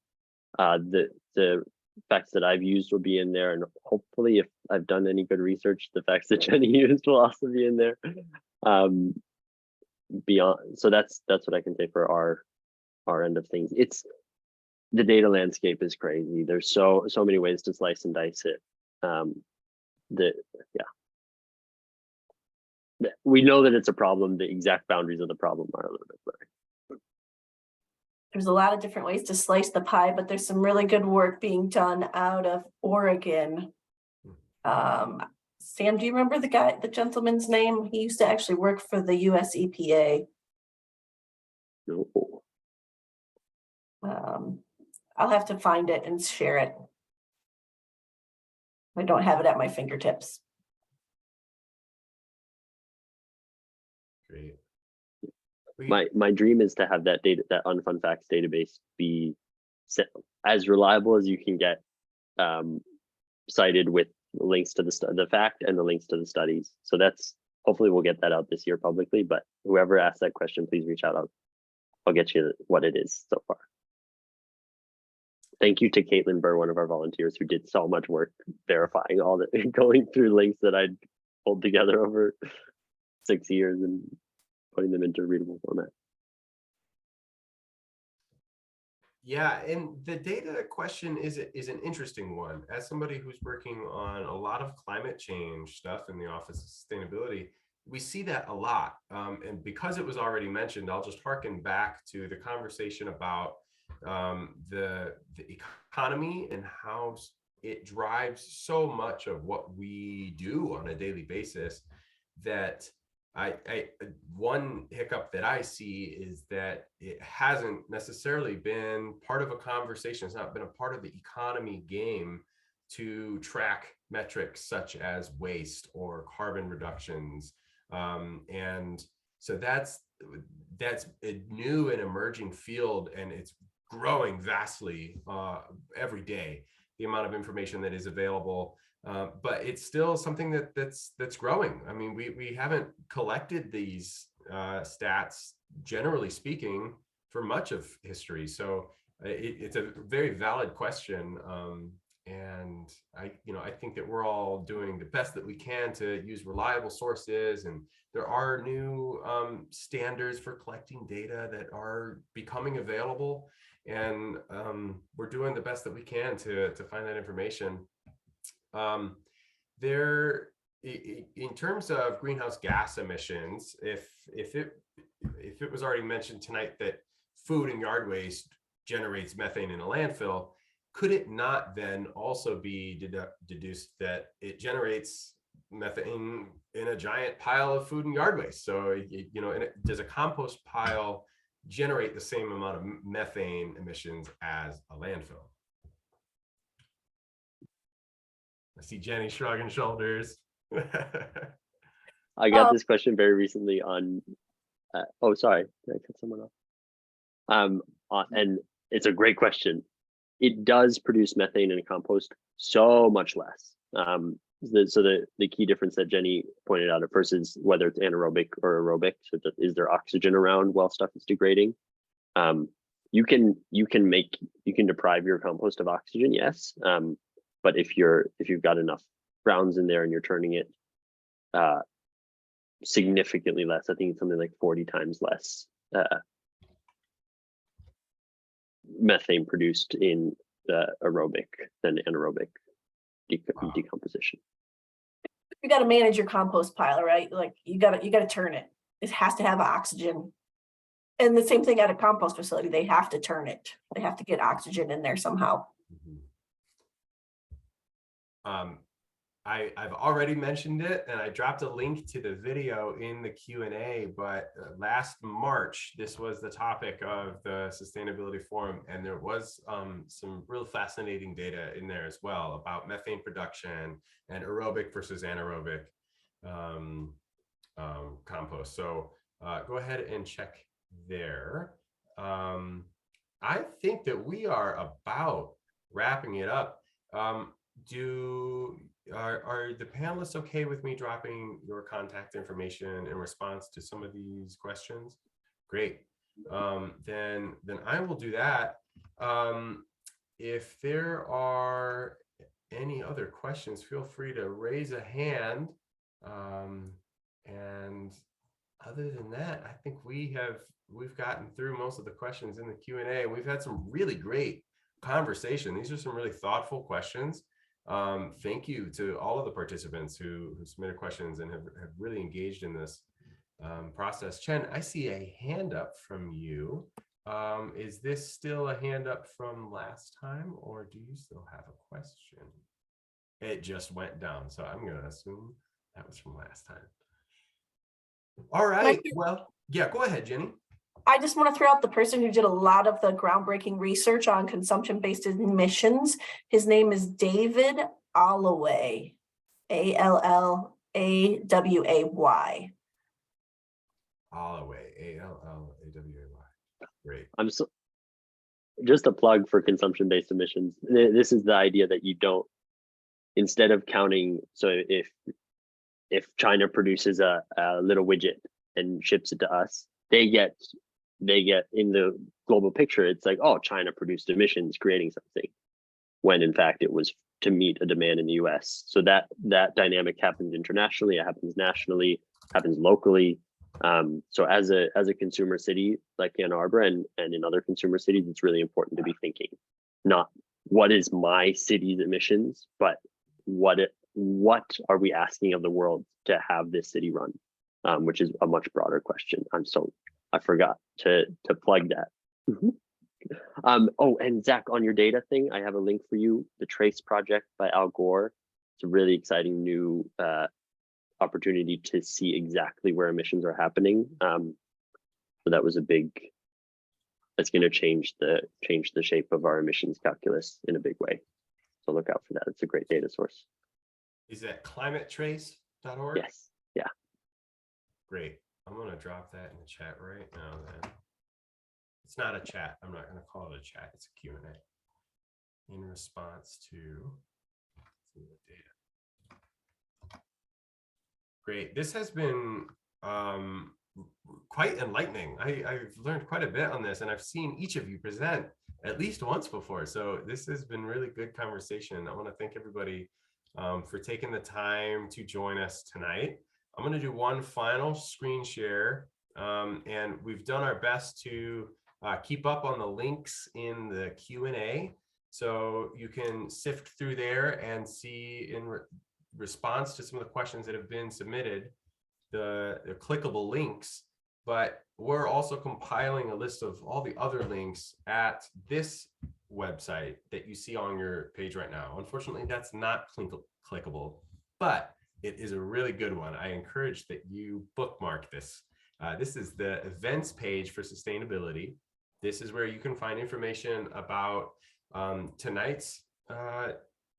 Speaker 5: The facts that I've used will be in there, and hopefully, if I've done any good research, the facts that Jenny used will also be in there. So that's what I can say for our end of things. The data landscape is crazy. There's so many ways to slice and dice it. we know that it's a problem. The exact boundaries of the problem are a little bit blurry.
Speaker 2: There's a lot of different ways to slice the pie, but there's some really good work being done out of Oregon. Sam, do you remember the gentleman's name? He used to actually work for the US EPA.
Speaker 5: No.
Speaker 2: I'll have to find it and share it. I don't have it at my fingertips.
Speaker 1: Great.
Speaker 5: My dream is to have that data, that unfun facts database, be as reliable as you can get, cited with links to the fact and the links to the studies. So that's, hopefully we'll get that out this year publicly, but whoever asked that question, please reach out. I'll get you what it is so far. Thank you to Caitlin Burr, one of our volunteers, who did so much work verifying all the, going through links that I'd pulled together over 6 years and putting them into readable format.
Speaker 1: Yeah, and the data question is an interesting one. As somebody who's working on a lot of climate change stuff in the Office of Sustainability, we see that a lot. And because it was already mentioned, I'll just harken back to the conversation about the economy and how it drives so much of what we do on a daily basis. That one hiccup that I see is that it hasn't necessarily been part of a conversation. It's not been a part of the economy game to track metrics such as waste or carbon reductions. And so that's a new and emerging field, and it's growing vastly every day, the amount of information that is available. But it's still something that's growing. I mean, we haven't collected these stats, generally speaking, for much of history. So it's a very valid question. And I think that we're all doing the best that we can to use reliable sources, and there are new standards for collecting data that are becoming available, and we're doing the best that we can to find that information. In terms of greenhouse gas emissions, if it was already mentioned tonight that food and yard waste generates methane in a landfill, could it not then also be deduced that it generates methane in a giant pile of food and yard waste? So, does a compost pile generate the same amount of methane emissions as a landfill? I see Jenny shrugging shoulders.
Speaker 5: I got this question very recently on, oh, sorry, did I cut someone off? And it's a great question. It does produce methane in a compost so much less. So the key difference that Jenny pointed out at first is whether it's anaerobic or aerobic. So is there oxygen around while stuff is degrading? You can deprive your compost of oxygen, yes. But if you've got enough grounds in there and you're turning it significantly less, I think it's something like 40 times less methane produced in aerobic than anaerobic decomposition.
Speaker 2: You got to manage your compost pile, right? Like you got to turn it. It has to have oxygen. And the same thing at a compost facility, they have to turn it. They have to get oxygen in there somehow.
Speaker 1: I've already mentioned it, and I dropped a link to the video in the Q&A, but last March, this was the topic of the Sustainability Forum, and there was some real fascinating data in there as well about methane production and aerobic versus anaerobic compost. So go ahead and check there. I think that we are about wrapping it up. Are the panelists okay with me dropping your contact information in response to some of these questions? Great. Then I will do that. If there are any other questions, feel free to raise a hand. And other than that, I think we've gotten through most of the questions in the Q&A. We've had some really great conversation. These are some really thoughtful questions. Thank you to all of the participants who submitted questions and have really engaged in this process. Chen, I see a hand up from you. Is this still a hand up from last time, or do you still have a question? It just went down, so I'm going to assume that was from last time. All right. Well, yeah, go ahead, Jenny.
Speaker 2: I just want to throw out the person who did a lot of the groundbreaking research on consumption-based emissions. His name is David Allaway, Allaway.
Speaker 1: Allaway, Allaway. Great.
Speaker 5: I'm so just a plug for consumption-based emissions. This is the idea that you don't, instead of counting, so if China produces a little widget and ships it to us, they get in the global picture, it's like, oh, China produced emissions creating something, when in fact it was to meet a demand in the US. So that dynamic happens internationally, it happens nationally, happens locally. So as a consumer city like Ann Arbor and in other consumer cities, it's really important to be thinking not what is my city's emissions, but what are we asking of the world to have this city run, which is a much broader question. I forgot to plug that. Oh, and Zach, on your data thing, I have a link for you, the Trace project by Al Gore. It's a really exciting new opportunity to see exactly where emissions are happening. So that was that's going to change the shape of our emissions calculus in a big way. So look out for that. It's a great data source.
Speaker 1: Is that climatetrace.org?
Speaker 5: Yes. Yeah.
Speaker 1: Great. I'm going to drop that in the chat right now then. It's not a chat. I'm not going to call it a chat. It's a Q&A in response to the data. Great. This has been quite enlightening. I've learned quite a bit on this, and I've seen each of you present at least once before. So this has been really good conversation. I want to thank everybody for taking the time to join us tonight. I'm going to do one final screen share, and we've done our best to keep up on the links in the Q&A, so you can sift through there and see in response to some of the questions that have been submitted, the clickable links. But we're also compiling a list of all the other links at this website that you see on your page right now. Unfortunately, that's not clickable, but it is a really good one. I encourage that you bookmark this. This is the events page for sustainability. This is where you can find information about tonight's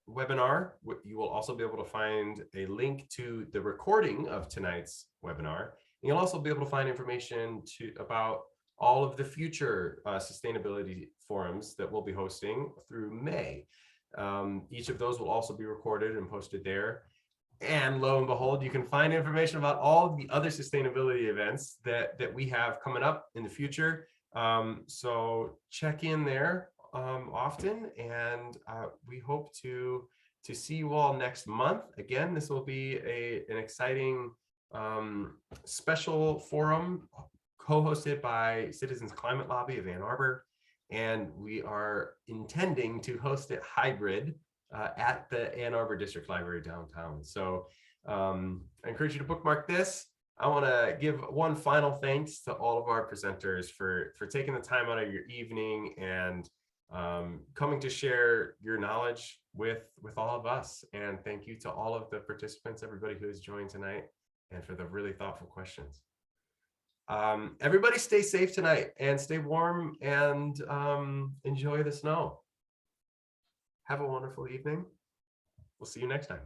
Speaker 1: webinar. You will also be able to find a link to the recording of tonight's webinar. You'll also be able to find information about all of the future sustainability forums that we'll be hosting through May. Each of those will also be recorded and posted there. And lo and behold, you can find information about all of the other sustainability events that we have coming up in the future. So check in there often, and we hope to see you all next month. Again, this will be an exciting special forum co-hosted by Citizens Climate Lobby of Ann Arbor, and we are intending to host it hybrid at the Ann Arbor District Library downtown. So I encourage you to bookmark this. I want to give one final thanks to all of our presenters for taking the time out of your evening and coming to share your knowledge with all of us. And thank you to all of the participants, everybody who has joined tonight, and for the really thoughtful questions. Everybody stay safe tonight and stay warm and enjoy the snow. Have a wonderful evening. We'll see you next time.